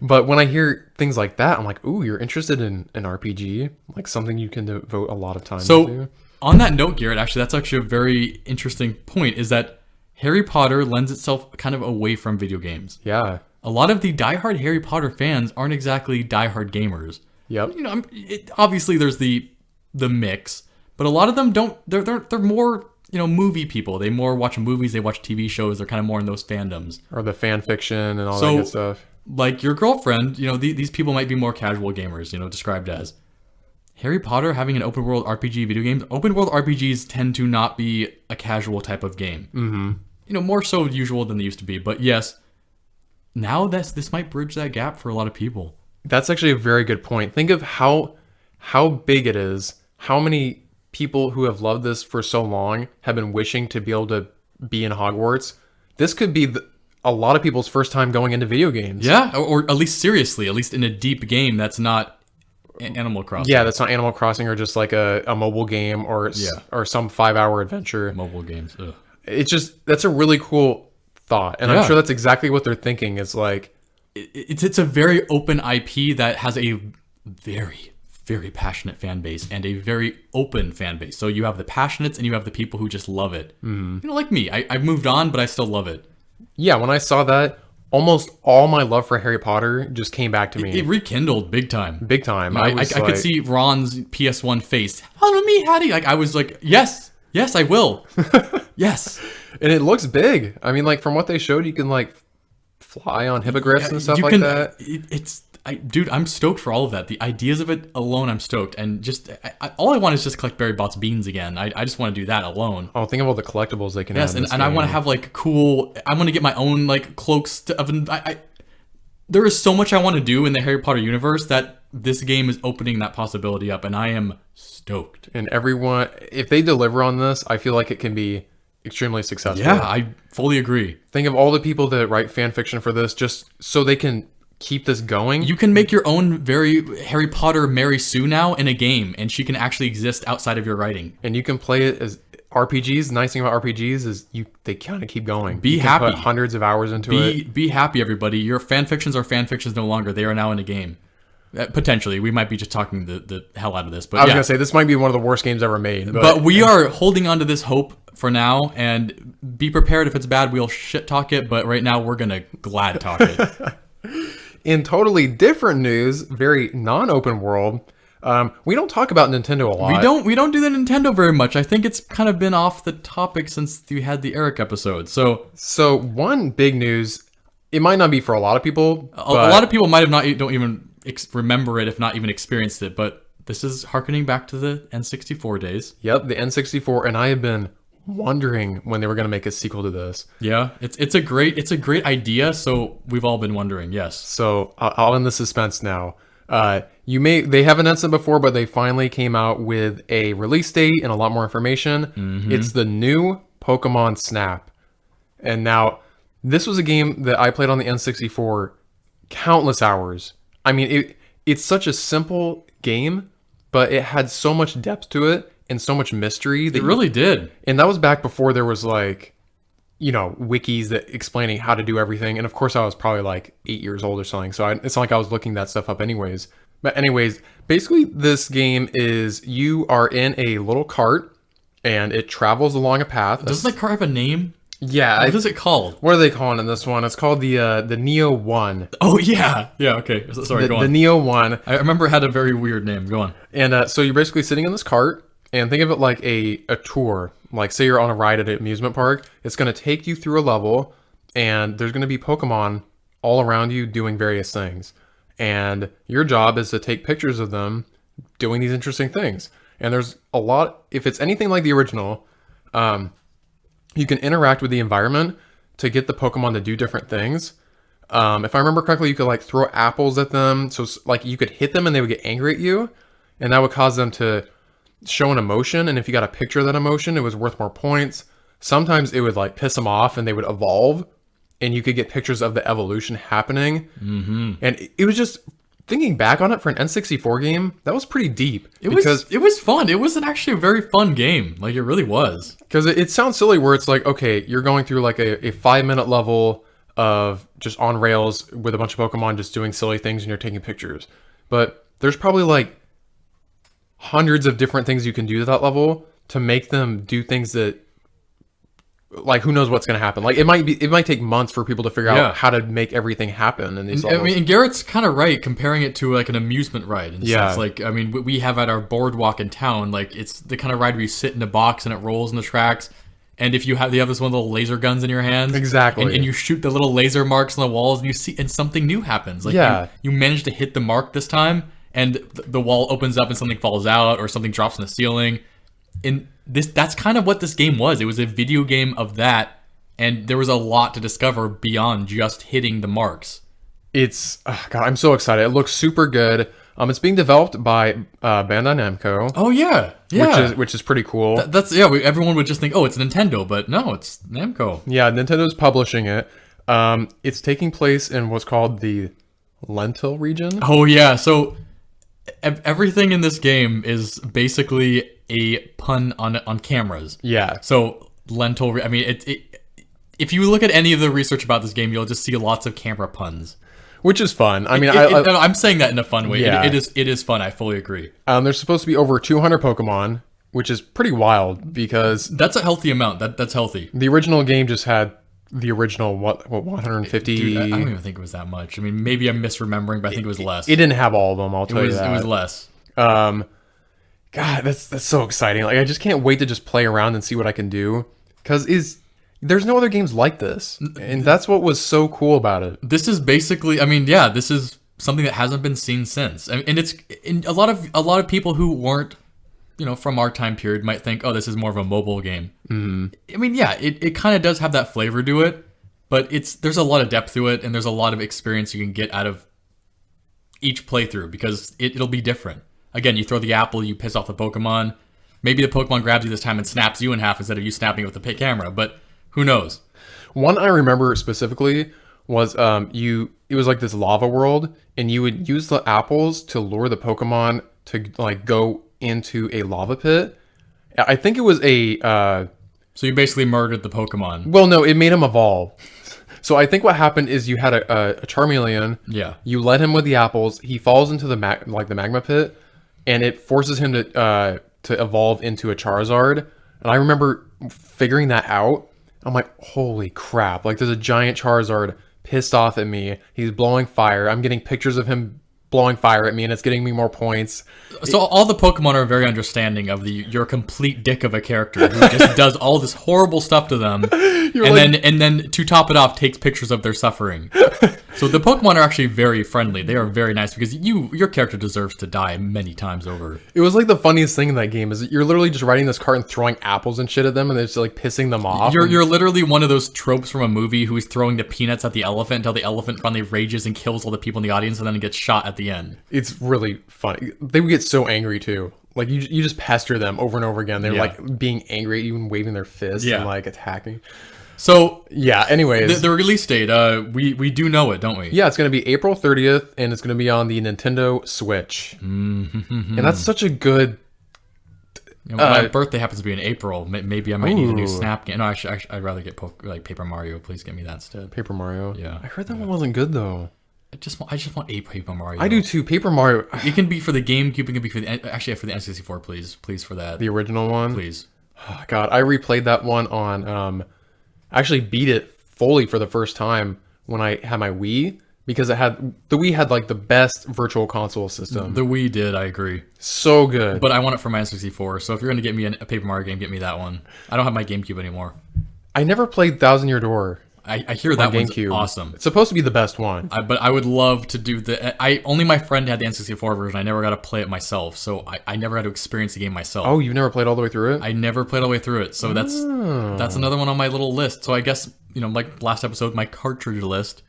But when I hear things like that, I'm like, ooh, you're interested in an RPG? Like something you can devote a lot of time to. On that note, Garrett, that's actually a very interesting point, is that Harry Potter lends itself kind of away from video games. Yeah. A lot of the diehard Harry Potter fans aren't exactly diehard gamers. Yep. Obviously there's the mix, but a lot of them don't. They're more movie people. They more watch movies. They watch TV shows. They're kind of more in those fandoms or the fan fiction and all that good stuff. Like your girlfriend, these people might be more casual gamers. Described as Harry Potter having an open world RPG video game. Open world RPGs tend to not be a casual type of game. Mm-hmm. More so usual than they used to be. But yes, now this might bridge that gap for a lot of people. That's actually a very good point. Think of how big it is. How many people who have loved this for so long have been wishing to be able to be in Hogwarts. This could be a lot of people's first time going into video games. Yeah, or at least seriously, at least in a deep game that's not Animal Crossing. Yeah, that's not Animal Crossing or just like a mobile game or some 5-hour adventure. Mobile games. Ugh. That's a really cool thought. And I'm sure that's exactly what they're thinking is like. It's a very open IP that has a very, very passionate fan base and a very open fan base. So you have the passionates and you have the people who just love it. Mm-hmm. Like me. I've moved on, but I still love it. Yeah, when I saw that, almost all my love for Harry Potter just came back to me. It rekindled big time. Big time. I could see Ron's PS1 face. Follow me, Hattie. I was like, yes, I will. Yes. And it looks big. I mean, like from what they showed, you can like fly on hippogriffs and stuff like that. Dude, I'm stoked for all of that. The ideas of it alone, I'm stoked. And just all I want is just collect Barry Bot's beans again. I just want to do that alone. Oh, think of all the collectibles they can add. Yes, and I want to have like cool. I want to get my own like cloaks. There is so much I want to do in the Harry Potter universe that this game is opening that possibility up, and I am stoked. And everyone, if they deliver on this, I feel like it can be extremely successful. Yeah, I fully agree. Think of all the people that write fan fiction for this just so they can keep this going. You can make your own very Harry Potter Mary Sue now in a game, and she can actually exist outside of your writing. And you can play it as RPGs. The nice thing about RPGs is they kind of keep going. Be happy. Put hundreds of hours into it. Be happy, everybody. Your fan fictions are fan fictions no longer. They are now in a game. Potentially, we might be just talking the hell out of this. But I was gonna say this might be one of the worst games ever made. But we are holding on to this hope for now, and be prepared if it's bad. We'll shit talk it. But right now, we're gonna glad talk it. In totally different news, very non-open world, we don't talk about Nintendo a lot. We don't do the Nintendo very much. I think it's kind of been off the topic since we had the Eric episode. So one big news, it might not be for a lot of people. A lot of people might have don't even remember it, if not even experienced it. But this is harkening back to the N64 days. Yep, the N64, and I have been wondering when they were going to make a sequel to this. Yeah, it's a great idea. So we've all been wondering. Yes. So I'll end the suspense now. They haven't announced it before, but they finally came out with a release date and a lot more information. Mm-hmm. It's the new Pokemon Snap. And now this was a game that I played on the N64 countless hours. I mean, it's such a simple game, but it had so much depth to it and so much mystery. It really did. And that was back before there was like, wikis that explaining how to do everything. And of course I was probably like 8 years old or something. So it's not like I was looking that stuff up anyways. But anyways, basically this game is you are in a little cart and it travels along a path. Doesn't the cart have a name? Yeah. What is it called? What are they calling in this one? It's called the Neo 1. Oh, yeah. Yeah, okay. Sorry, go on. The Neo 1. I remember it had a very weird name. Go on. And so you're basically sitting in this cart. And think of it like a tour. Like, say you're on a ride at an amusement park. It's going to take you through a level, and there's going to be Pokemon all around you doing various things. And your job is to take pictures of them doing these interesting things. And there's a lot... If it's anything like the original, you can interact with the environment to get the Pokemon to do different things. If I remember correctly, you could like throw apples at them. So like you could hit them and they would get angry at you. And that would cause them to show an emotion. And if you got a picture of that emotion, it was worth more points. Sometimes it would like piss them off and they would evolve. And you could get pictures of the evolution happening. Mm-hmm. And it was just, thinking back on it for an N64 game, that was pretty deep. It was fun. It was actually a very fun game. Like, it really was. Because it sounds silly where it's like, okay, you're going through like a 5-minute level of just on rails with a bunch of Pokemon just doing silly things and you're taking pictures. But there's probably like hundreds of different things you can do to that level to make them do things that, like, who knows what's going to happen. Like, it might take months for people to figure out how to make everything happen in these levels. I mean, and Garrett's kind of right comparing it to like an amusement ride. In a sense. Like, I mean, we have at our boardwalk in town, like, it's the kind of ride where you sit in a box and it rolls in the tracks. And if you have this one little laser guns in your hands, exactly, and you shoot the little laser marks on the walls, and you see, and something new happens. Like, you manage to hit the mark this time, and the wall opens up and something falls out or something drops in the ceiling. And that's kind of what this game was. It was a video game of that, and there was a lot to discover beyond just hitting the marks. It's God, I'm so excited. It looks super good. It's being developed by Bandai Namco. Oh yeah. Which is pretty cool. Everyone would just think, oh, it's Nintendo, but no, it's Namco. Yeah, Nintendo's publishing it. It's taking place in what's called the Lentil region. Oh yeah, so everything in this game is basically a pun on cameras. Yeah. So Lentil, I mean, if you look at any of the research about this game, you'll just see lots of camera puns. Which is fun. I mean, I'm saying that in a fun way. Yeah. It is fun. I fully agree. There's supposed to be over 200 Pokemon, which is pretty wild because that's a healthy amount. That's healthy. The original game just had the original 150. Dude, I don't even think it was that much. I mean, maybe I'm misremembering, but I think it was less. It didn't have all of them. I'll tell you that. It was less. God, that's so exciting. Like, I just can't wait to just play around and see what I can do because there's no other games like this, and that's what was so cool about it. This is basically, I mean, yeah, this is something that hasn't been seen since, and it's a lot of people who weren't, from our time period might think, oh, this is more of a mobile game. Mm-hmm. I mean, yeah, it kind of does have that flavor to it, but there's a lot of depth to it, and there's a lot of experience you can get out of each playthrough because it'll be different. Again, you throw the apple, you piss off the Pokemon. Maybe the Pokemon grabs you this time and snaps you in half instead of you snapping it with the camera, but who knows? One I remember specifically was it was like this lava world, and you would use the apples to lure the Pokemon to like go into a lava pit. I think it was so you basically murdered the Pokemon. Well, no, it made him evolve. So I think what happened is you had a Charmeleon. Yeah. You let him with the apples. He falls into the magma pit, and it forces him to evolve into a Charizard. And I remember figuring that out. I'm like, holy crap. Like, there's a giant Charizard pissed off at me. He's blowing fire. I'm getting pictures of him blowing fire at me, and it's getting me more points. So all the Pokemon are very understanding of you're a complete dick of a character who just does all this horrible stuff to them, and then to top it off, takes pictures of their suffering. So the Pokemon are actually very friendly. They are very nice because your character deserves to die many times over. It was like the funniest thing in that game is that you're literally just riding this cart and throwing apples and shit at them, and it's like pissing them off. You're literally one of those tropes from a movie who is throwing the peanuts at the elephant until the elephant finally rages and kills all the people in the audience, and then it gets shot at the end. It's really funny. They would get so angry too. Like, you just pester them over and over again. They're like being angry at you and waving their fists and like attacking. So yeah, anyways, the release date, we do know it, don't we? Yeah, it's going to be April 30th, and it's going to be on the Nintendo Switch. Mm-hmm. And that's such a good. My birthday happens to be in April. Maybe I might need a new Snap game. No, I'd rather get Paper Mario. Please get me that instead. Paper Mario. Yeah, I heard that one wasn't good though. I just want a Paper Mario. I do too. Paper Mario. It can be for the GameCube. It can be for the N64. Please for that. The original one. Please. Oh, God, I replayed that one on. I actually beat it fully for the first time when I had my Wii because the Wii had like the best virtual console system. The Wii did. I agree. So good. But I want it for my N64. So if you're gonna get me a Paper Mario game, get me that one. I don't have my GameCube anymore. I never played Thousand Year Door. I hear that one's awesome. It's supposed to be the best one. But I would love to do only my friend had the N64 version. I never got to play it myself, so I never had to experience the game myself. Oh, you've never played all the way through it? I never played all the way through it, so that's another one on my little list. So I guess like last episode, my cartridge list,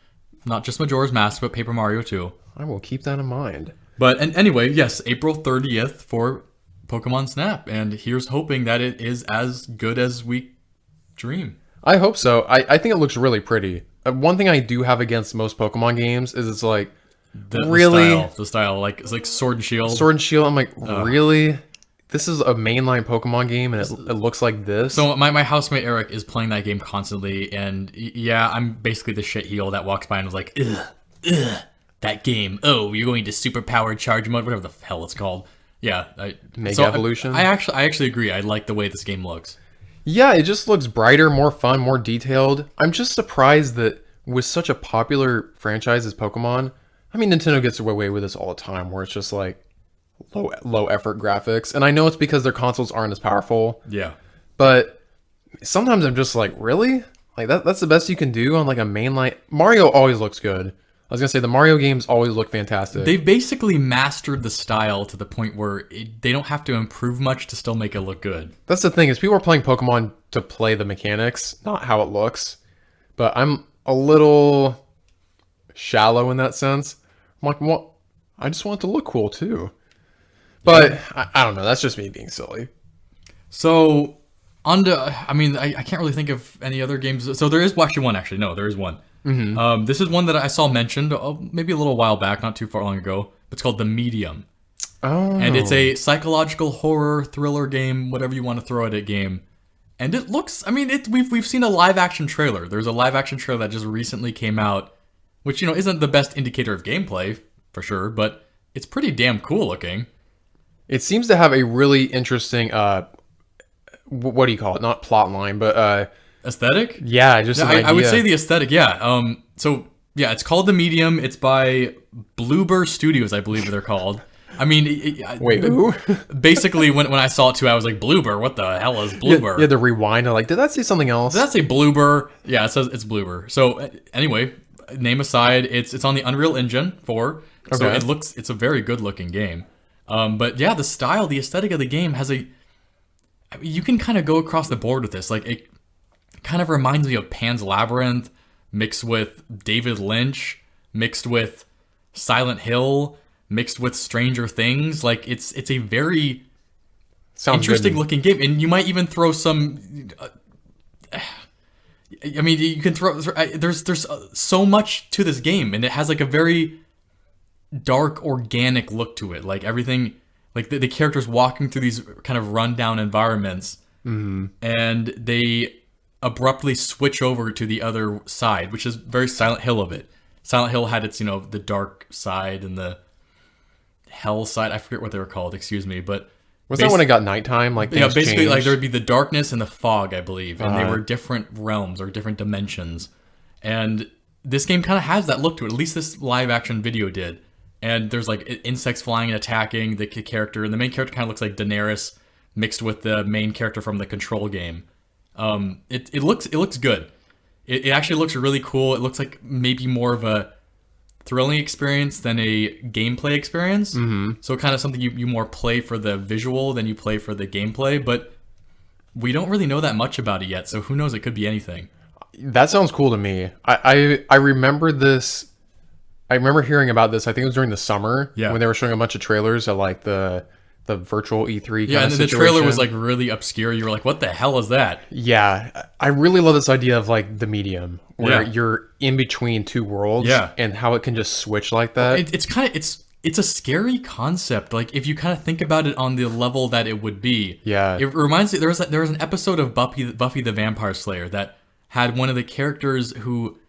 not just Majora's Mask, but Paper Mario 2. I will keep that in mind. But and anyway, yes, April 30th for Pokemon Snap, and here's hoping that it is as good as we dream. I hope so. I think it looks really pretty. One thing I do have against most Pokemon games is it's like, The style, like it's like Sword and Shield. Sword and Shield. I'm like, really? This is a mainline Pokemon game, and it looks like this. So my housemate Eric is playing that game constantly, and yeah, I'm basically the shitheel that walks by and was like, ugh, that game. Oh, you're going to superpowered charge mode, whatever the hell it's called. Yeah, Mega Evolution. I actually agree. I like the way this game looks. Yeah, it just looks brighter, more fun, more detailed. I'm just surprised that with such a popular franchise as Pokemon, I mean, Nintendo gets away with this all the time, where it's just like low effort graphics. And I know it's because their consoles aren't as powerful. Yeah. But sometimes I'm just like, really? Like that's the best you can do on like a mainline. Mario always looks good. I was gonna say the Mario games always look fantastic. They've basically mastered the style to the point where they don't have to improve much to still make it look good. That's the thing, is people are playing Pokemon to play the mechanics, not how it looks. But I'm a little shallow in that sense. I'm like, well, I just want it to look cool too. But I don't know. That's just me being silly. So, I can't really think of any other games. So there is actually one. Actually, no, there is one. Mm-hmm. This is one that I saw mentioned maybe a little while back, not too far long ago. It's called The Medium. Oh. And it's a psychological horror thriller game, whatever you want to throw at it game. And it looks, we've seen a live action trailer. There's a live action trailer that just recently came out, which, isn't the best indicator of gameplay, for sure, but it's pretty damn cool looking. It seems to have a really interesting, what do you call it? Not plot line, but aesthetic? Yeah, just an idea. I would say the aesthetic, yeah. It's called The Medium. It's by Bloober Studios, I believe they're called. Wait, who? Basically, when I saw it too, I was like, Bloober, what the hell is Bloober? Yeah, the rewind. I'm like, did that say something else? Did that say Bloober? Yeah, it says it's Bloober. So anyway, name aside, it's on the Unreal Engine 4. Okay. So it's a very good looking game. But yeah, the style, the aesthetic of the game you can kind of go across the board with this. Like, it kind of reminds me of Pan's Labyrinth mixed with David Lynch, mixed with Silent Hill, mixed with Stranger Things. Like, it's a very interesting looking game. And you might even throw some... you can throw... There's so much to this game, and it has like a very dark, organic look to it. Like, everything... Like, the characters walking through these kind of rundown environments, and they abruptly switch over to the other side, which is very Silent Hill of it. Silent Hill had its, the dark side and the hell side. I forget what they were called, excuse me. But was that when it got nighttime? Like, yeah, basically, changed? Like, there would be the darkness and the fog, I believe. And they were different realms or different dimensions. And this game kind of has that look to it. At least this live-action video did. And there's like insects flying and attacking the character, and the main character kind of looks like Daenerys mixed with the main character from the Control game. It looks good. It actually looks really cool. It looks like maybe more of a thrilling experience than a gameplay experience. Mm-hmm. So kind of something you more play for the visual than you play for the gameplay. But we don't really know that much about it yet, so who knows? It could be anything. That sounds cool to me. I remember this. I remember hearing about this. I think it was during the summer when they were showing a bunch of trailers at like the virtual E3. Yeah, and the trailer was like really obscure. You were like, "What the hell is that?" Yeah, I really love this idea of like the medium, where you're in between two worlds, and how it can just switch like that. It's a scary concept. Like, if you kind of think about it on the level that it would be. Yeah, it reminds me. There was an episode of Buffy the Vampire Slayer that had one of the characters who.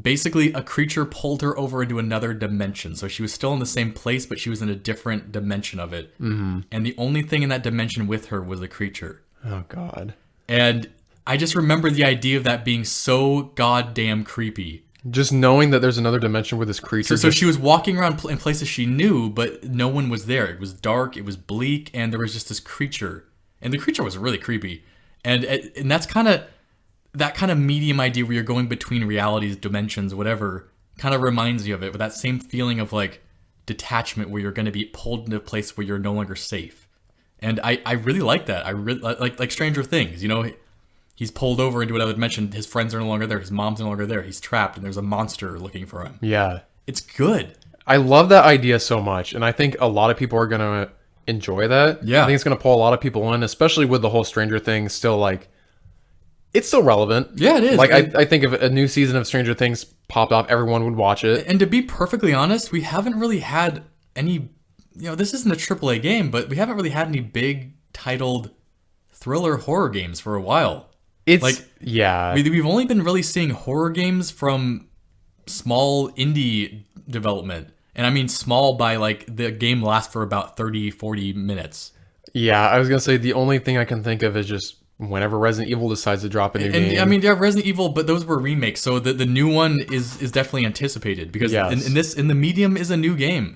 Basically, a creature pulled her over into another dimension. So she was still in the same place, but she was in a different dimension of it. Mm-hmm. And the only thing in that dimension with her was a creature. Oh, God. And I just remember the idea of that being so goddamn creepy. Just knowing that there's another dimension with this creature. So she was walking around in places she knew, but no one was there. It was dark, it was bleak, and there was just this creature. And the creature was really creepy. And that's kind of... That kind of medium idea where you're going between realities, dimensions, whatever, kind of reminds you of it, with that same feeling of like detachment where you're going to be pulled into a place where you're no longer safe. And I really like that. I really like Stranger Things, He's pulled over into what I would mention. His friends are no longer there. His mom's no longer there. He's trapped, and there's a monster looking for him. Yeah. It's good. I love that idea so much, and I think a lot of people are gonna enjoy that. Yeah. I think it's gonna pull a lot of people in, especially with the whole Stranger Things still like. It's still relevant. Yeah, it is. Like I think if a new season of Stranger Things popped off, everyone would watch it. And to be perfectly honest, we haven't really had any. This isn't a AAA game, but we haven't really had any big titled thriller horror games for a while. It's like yeah. We've only been really seeing horror games from small indie development. And I mean small by like the game lasts for about 30, 40 minutes. Yeah, I was going to say the only thing I can think of is just whenever Resident Evil decides to drop a new game. I mean, yeah, Resident Evil, but those were remakes. So the new one is definitely anticipated because in the medium is a new game.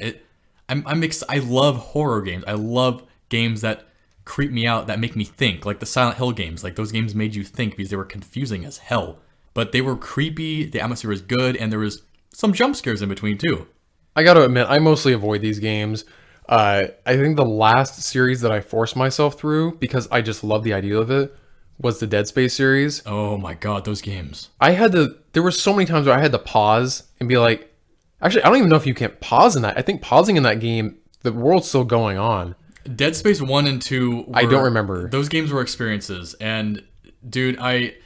I love horror games. I love games that creep me out, that make me think, like the Silent Hill games. Like those games made you think because they were confusing as hell, but they were creepy. The atmosphere was good, and there was some jump scares in between too. I got to admit, I mostly avoid these games. I think the last series that I forced myself through because I just love the idea of it was the Dead Space series. Oh my god, those games! There were so many times where I had to pause and be like, actually, I don't even know if you can pause in that. I think pausing in that game, the world's still going on. Dead Space 1 and 2 I don't remember. Those games were experiences. And dude, I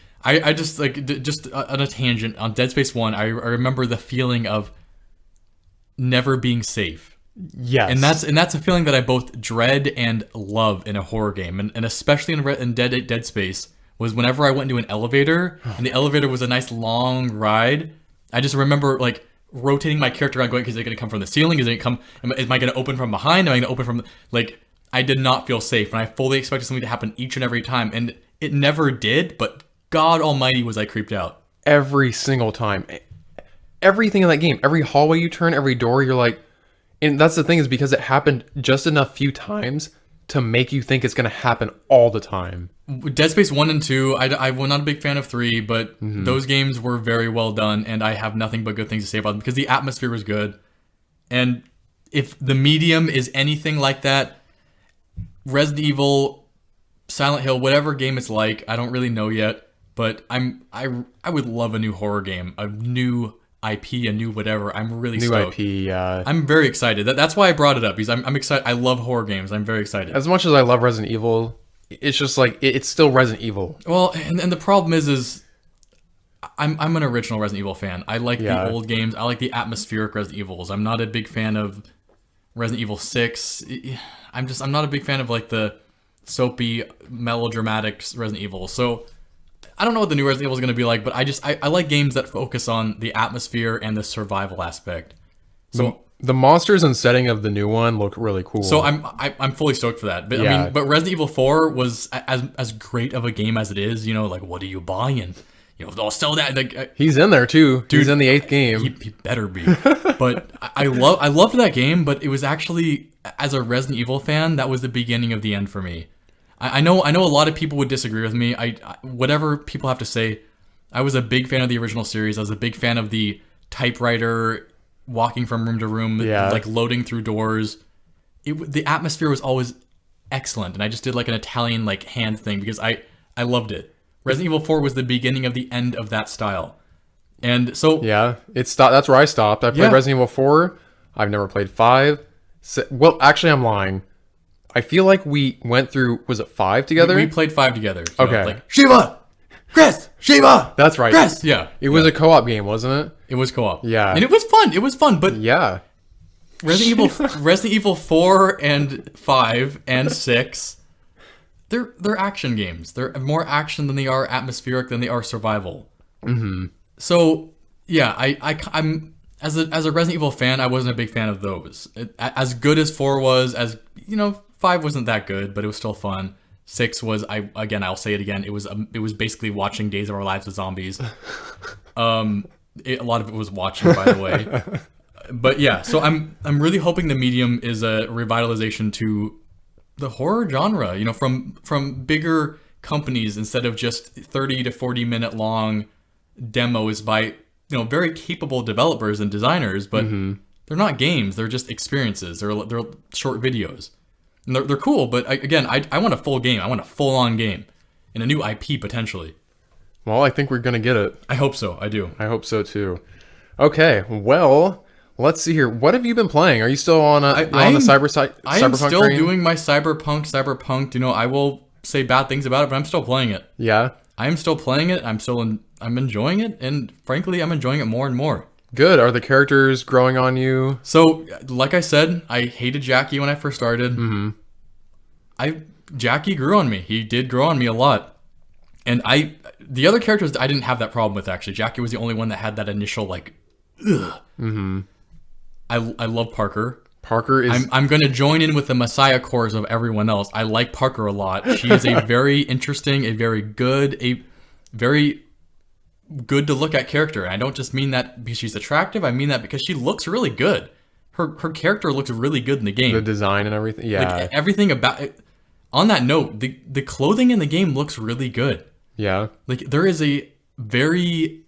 just like just on a tangent on Dead Space 1, I remember the feeling of never being safe. Yes. And that's a feeling that I both dread and love in a horror game. And especially in Dead Space was whenever I went into an elevator and the elevator was a nice long ride, I just remember like rotating my character around going, is it going to come from the ceiling? Is I going to open from behind? Am I going to open from like, I did not feel safe, and I fully expected something to happen each and every time, and it never did, but God almighty was I creeped out. Every single time. Everything in that game, every hallway you turn, every door, you're like, and that's the thing is because it happened just enough few times to make you think it's going to happen all the time. Dead Space 1 and 2, I was not a big fan of 3, but those games were very well done, and I have nothing but good things to say about them because the atmosphere was good. And if the medium is anything like that, Resident Evil, Silent Hill, whatever game it's like, I don't really know yet, but I would love a new horror game, a new IP, a new whatever. I'm really stoked. New IP, yeah. I'm very excited. That's why I brought it up because I'm excited. I love horror games. I'm very excited. As much as I love Resident Evil, it's just like it's still Resident Evil. Well, and the problem is I'm an original Resident Evil fan. I like the old games. I like the atmospheric Resident Evils. I'm not a big fan of Resident Evil 6. I'm not a big fan of like the soapy, melodramatic Resident Evil. So I don't know what the new Resident Evil is going to be like, but I like games that focus on the atmosphere and the survival aspect. So the monsters and setting of the new one look really cool. So I'm fully stoked for that. But Yeah. I mean, but Resident Evil 4 was as great of a game as it is. You know, like what are you buying? You know, I'll sell that. Like, he's in there too. Dude, he's in the 8th game. He better be. But I loved that game. But it was actually, as a Resident Evil fan, that was the beginning of the end for me. I know a lot of people would disagree with me. Whatever people have to say, I was a big fan of the original series. I was a big fan of the typewriter walking from room to room, like loading through doors. The atmosphere was always excellent, and I just did like an Italian like hand thing because I loved it. Resident Evil 4 was the beginning of the end of that style. And so yeah, it stopped. That's where I stopped. I played Resident Evil 4. I've never played 5. Well, actually, I'm lying. I feel like we went through, was it 5 together? We played 5 together. Okay. Like, Shiva! Chris! Shiva! That's right. Chris! Yeah. It was a co-op game, wasn't it? It was co-op. Yeah. And it was fun. It was fun, but yeah. Resident Evil 4 and 5 and 6, they're action games. They're more action than they are atmospheric, than they are survival. Mm-hmm. So, yeah, I'm as a Resident Evil fan, I wasn't a big fan of those. As good as 4 was, 5 wasn't that good, but it was still fun. 6 was, I'll say it again, it was basically watching Days of Our Lives with zombies. A lot of it was watching, by the way. But yeah, so I'm really hoping the medium is a revitalization to the horror genre, from bigger companies instead of just 30 to 40 minute long demos by very capable developers and designers, but they're not games, they're just experiences. They're short videos. And they're cool, but I want a full game. I want a full-on game and a new IP potentially. Well, I think we're gonna get it. I hope so. I do. I hope so too. Okay, well, let's see here. What have you been playing? Are you still on on the I am cyberpunk still train? doing my cyberpunk. You know, I will say bad things about it, but I'm still playing it. Yeah. I am still playing it. I'm enjoying it, and frankly, I'm enjoying it more and more. Good. Are the characters growing on you? So, like I said, I hated Jackie when I first started. Jackie grew on me. He did grow on me a lot. And the other characters, I didn't have that problem with, actually. Jackie was the only one that had that initial, like, ugh. I love Parker. Parker is... I'm going to join in with the Messiah cores of everyone else. I like Parker a lot. She is a very interesting, a very good to look at character. And I don't just mean that because she's attractive. I mean that because she looks really good. Her character looks really good in the game. The design and everything. Yeah. Like, everything about it. On that note, the clothing in the game looks really good. Yeah. Like, there is a very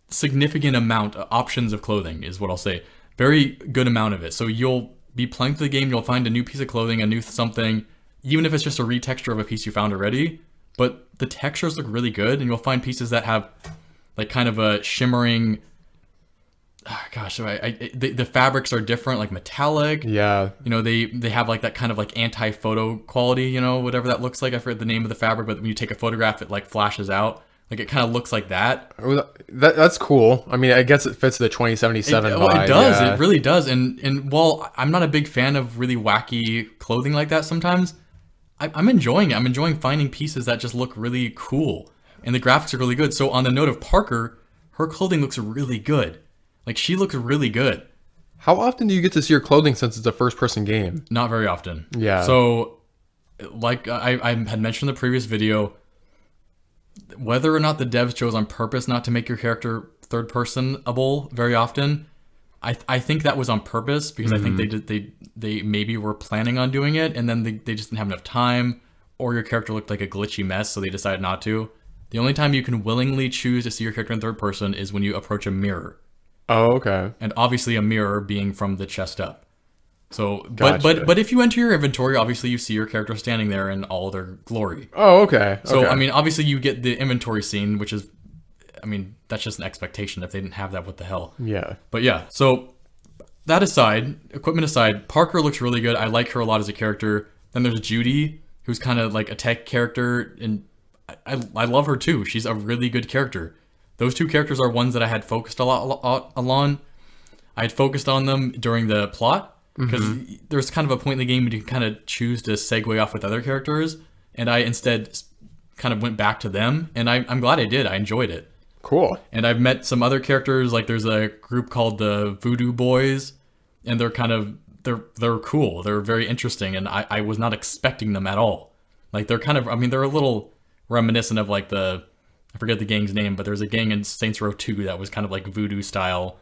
significant amount of options of clothing, is what I'll say. Very good amount of it. So you'll be playing through the game, you'll find a new piece of clothing, a new something, even if it's just a retexture of a piece you found already. But the textures look really good, and you'll find pieces that have like kind of a shimmering... the fabrics are different, like metallic. Yeah. You know, they have like that kind of like anti-photo quality, you know, whatever that looks like. I forget the name of the fabric, but when you take a photograph, it like flashes out. Like, it kind of looks like that. That's cool. I mean, I guess it fits the 2077 vibe. It does. Yeah. It really does. And while I'm not a big fan of really wacky clothing like that sometimes, I'm enjoying it. I'm enjoying finding pieces that just look really cool. And the graphics are really good. So on the note of Parker, her clothing looks really good. Like, she looks really good. How often do you get to see her clothing since it's a first-person game? Not very often. Yeah. So, like I had mentioned in the previous video, whether or not the devs chose on purpose not to make your character third-personable very often, I think that was on purpose, because I think they maybe were planning on doing it, and then they just didn't have enough time, or your character looked like a glitchy mess, so they decided not to. The only time you can willingly choose to see your character in third person is when you approach a mirror. Oh, okay. And obviously a mirror being from the chest up. So, Gotcha. but if you enter your inventory, obviously you see your character standing there in all their glory. Oh, okay. So, okay. I mean, obviously you get the inventory scene, which is, I mean, that's just an expectation. If they didn't have that, what the hell? Yeah. But yeah, so that aside, equipment aside, Parker looks really good. I like her a lot as a character. Then there's Judy, who's kind of like a tech character, and I love her too. She's a really good character. Those two characters are ones that I had focused a lot on. I had focused on them during the plot, because there's kind of a point in the game when you can kind of choose to segue off with other characters, and I instead kind of went back to them, and I'm glad I did. I enjoyed it. Cool. And I've met some other characters, like there's a group called the Voodoo Boys, and they're kind of, they're cool. They're very interesting, and I was not expecting them at all. Like, they're kind of, I mean, they're a little reminiscent of like I forget the gang's name, but there's a gang in Saints Row 2 that was kind of like voodoo style.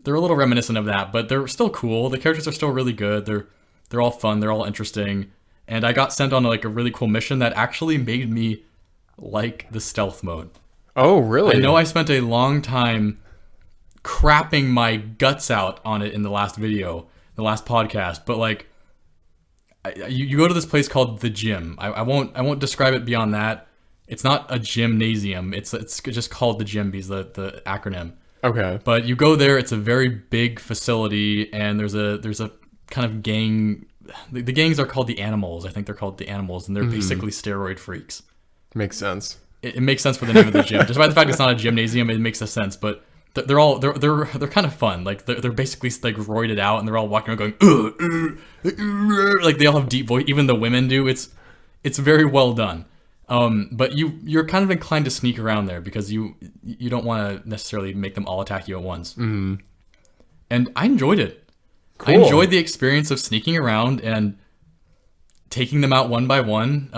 They're a little reminiscent of that, but they're still cool. The characters are still really good. They're all fun. They're all interesting. And I got sent on like a really cool mission that actually made me like the stealth mode. Oh, really? I know I spent a long time crapping my guts out on it in the last video, the last podcast, but like, you go to this place called the gym. I won't describe it beyond that. It's not a gymnasium. It's just called the gym, because the acronym. Okay. But you go there. It's a very big facility, and there's a kind of gang. The gangs are called the Animals. I think they're called the Animals, and they're basically steroid freaks. Makes sense. It makes sense for the name of the gym. Despite the fact it's not a gymnasium, it makes a sense. But they're kind of fun. Like, they're basically like roided out, and they're all walking around going like, they all have deep voice. Even the women do. It's very well done. But you're kind of inclined to sneak around there, because you don't want to necessarily make them all attack you at once. And I enjoyed it. Cool. I enjoyed the experience of sneaking around and taking them out one by one,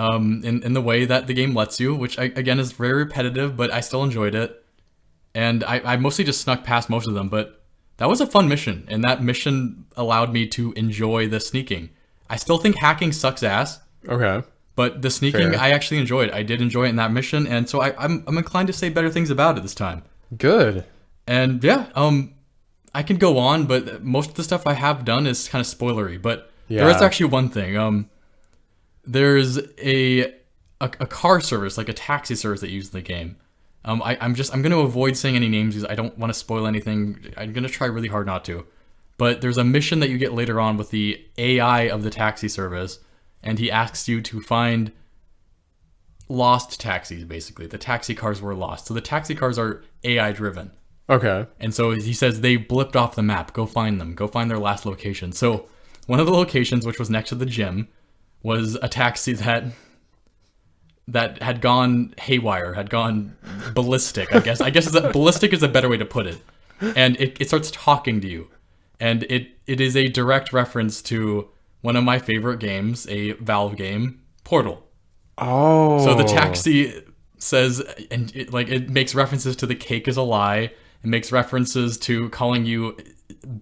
in the way that the game lets you, which again is very repetitive, but I still enjoyed it. And I mostly just snuck past most of them, but that was a fun mission, and that mission allowed me to enjoy the sneaking. I still think hacking sucks ass. Okay. But the sneaking, fair. I actually enjoyed. I did enjoy it in that mission, and so I'm inclined to say better things about it this time. Good. And yeah, I can go on, but most of the stuff I have done is kind of spoilery. But there is actually one thing. There's a car service, like a taxi service that you use in the game, I'm going to avoid saying any names because I don't want to spoil anything. I'm going to try really hard not to. But there's a mission that you get later on with the AI of the taxi service, and he asks you to find lost taxis, basically. The taxi cars were lost. So the taxi cars are AI driven. Okay. And so he says they blipped off the map. Go find them. Go find their last location. So one of the locations, which was next to the gym, was a taxi that had gone haywire, had gone ballistic, I guess. I guess ballistic is a better way to put it. And it starts talking to you. And it is a direct reference to one of my favorite games, a Valve game, Portal. Oh. So the taxi says, and it makes references to the cake is a lie. It makes references to calling you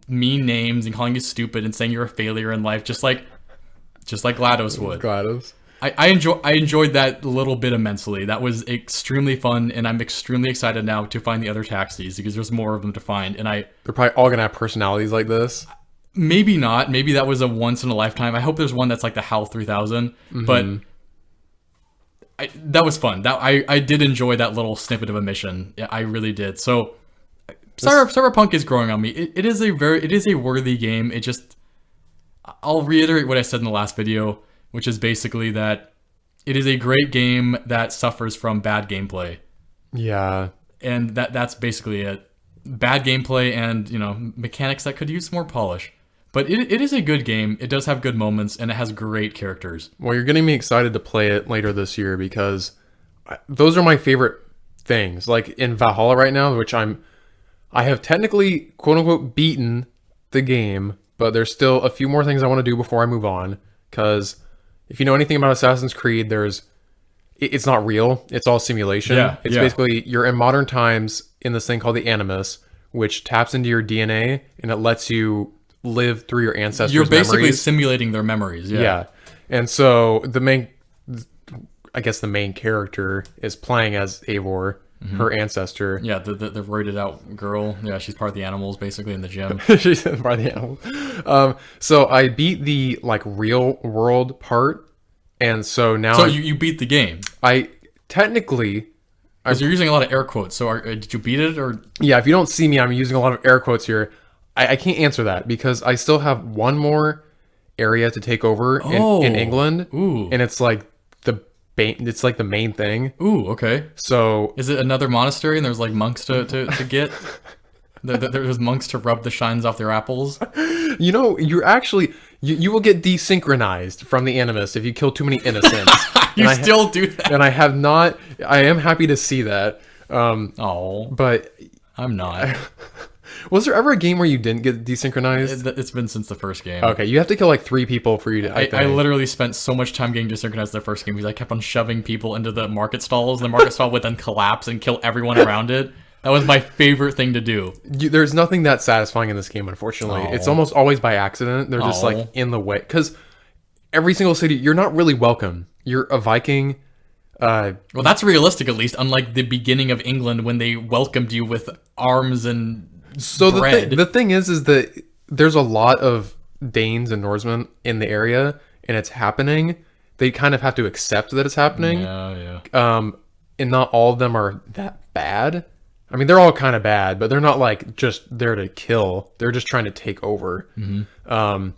mean names and calling you stupid and saying you're a failure in life, just like GLaDOS would. GLaDOS. I enjoyed that little bit immensely. That was extremely fun, and I'm extremely excited now to find the other taxis because there's more of them to find. And they're probably all gonna have personalities like this. Maybe not. Maybe that was a once in a lifetime. I hope there's one that's like the HAL 3000. Mm-hmm. But that was fun. I did enjoy that little snippet of a mission. I really did. So Cyberpunk is growing on me. It is a worthy game. I'll reiterate what I said in the last video, which is basically that it is a great game that suffers from bad gameplay. Yeah. And that's basically it. Bad gameplay and, mechanics that could use more polish. But it is a good game. It does have good moments, and it has great characters. Well, you're getting me excited to play it later this year because those are my favorite things. Like in Valhalla right now, which I have technically, quote unquote, beaten the game, but there's still a few more things I want to do before I move on. Because if you know anything about Assassin's Creed, it's not real. It's all simulation. Yeah, it's basically, you're in modern times in this thing called the Animus, which taps into your DNA and it lets you live through your ancestors' You're basically memories. simulating their memories. Yeah. And so the main character is playing as Eivor, her ancestor. Yeah, the roided out girl. Yeah, she's part of the animals basically in the gym. She's part of the animals. So I beat the real world part, and so now. So you beat the game. Because you're using a lot of air quotes. So did you beat it or? Yeah, if you don't see me, I'm using a lot of air quotes here. I can't answer that because I still have one more area to take over in England. Ooh. And it's like the main thing. Ooh, okay. So is it another monastery and there's monks to get? There's monks to rub the shines off their apples. You're actually you will get desynchronized from the Animus if you kill too many innocents. You still do that. And I have not. I am happy to see that. But I'm not. Was there ever a game where you didn't get desynchronized? It's been since the first game. Okay, you have to kill 3 people for you to. I literally spent so much time getting desynchronized the first game because I kept on shoving people into the market stalls. The market stall would then collapse and kill everyone around it. That was my favorite thing to do. There's nothing that satisfying in this game, unfortunately. It's almost always by accident. They're just in the way. Because every single city, you're not really welcome. You're a Viking. Well, that's realistic, at least. Unlike the beginning of England when they welcomed you with arms and bread. The thing is that there's a lot of Danes and Norsemen in the area, and it's happening. They kind of have to accept that it's happening. Yeah. And not all of them are that bad. I mean, they're all kind of bad, but they're not just there to kill. They're just trying to take over. Mm-hmm.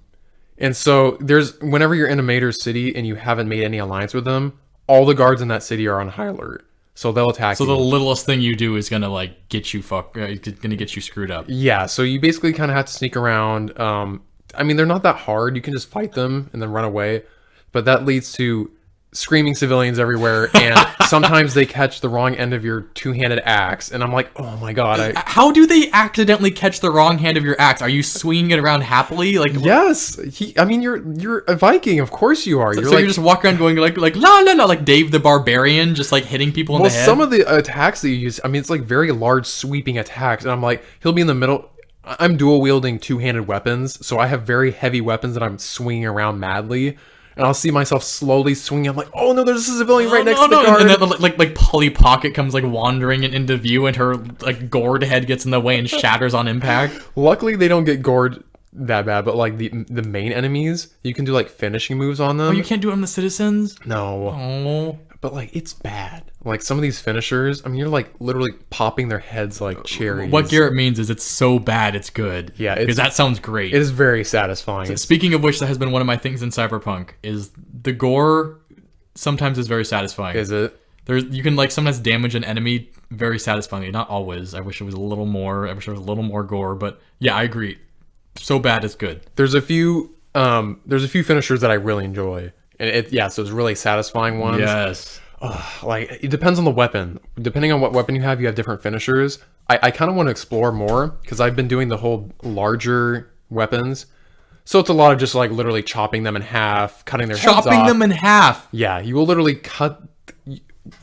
And so whenever you're in a major city and you haven't made any alliance with them, all the guards in that city are on high alert. So they'll attack you. So the littlest thing you do is gonna get you gonna get you screwed up. Yeah. So you basically kind of have to sneak around. I mean, they're not that hard. You can just fight them and then run away, but that leads to screaming civilians everywhere, and sometimes they catch the wrong end of your two-handed axe, and I'm like, oh my god! How do they accidentally catch the wrong hand of your axe? Are you swinging it around happily? Yes. You're a Viking, of course you are. You're just walking around going like la la la, like Dave the Barbarian, just hitting people in the head. Well, some of the attacks that you use, I mean, it's very large sweeping attacks, and I'm like, he'll be in the middle. I'm dual wielding two-handed weapons, so I have very heavy weapons that I'm swinging around madly. And I'll see myself slowly swinging. I'm like, oh no, there's a civilian right next to the guard. And then Polly Pocket comes wandering into view, and her gored head gets in the way and shatters on impact. Luckily, they don't get gored that bad, but like the main enemies, you can do like finishing moves on them. Oh, you can't do it on the citizens? No. Oh. But like it's bad. Like some of these finishers, I mean, you're like literally popping their heads like cherries. What Garrett means is it's so bad it's good. Yeah, because that sounds great. It is very satisfying. So speaking of which, that has been one of my things in Cyberpunk. Is the gore sometimes is very satisfying. Is it? You can like sometimes damage an enemy very satisfyingly. Not always. I wish it was a little more. I wish there was a little more gore. But yeah, I agree. So bad it's good. There's a few finishers that I really enjoy, and so it's really satisfying ones. Yes. Like it depends on the weapon. Depending on what weapon you have different finishers. I kind of want to explore more because I've been doing the whole larger weapons, so it's a lot of just like literally chopping them in half, cutting their heads off. Chopping them in half. Yeah, you will literally cut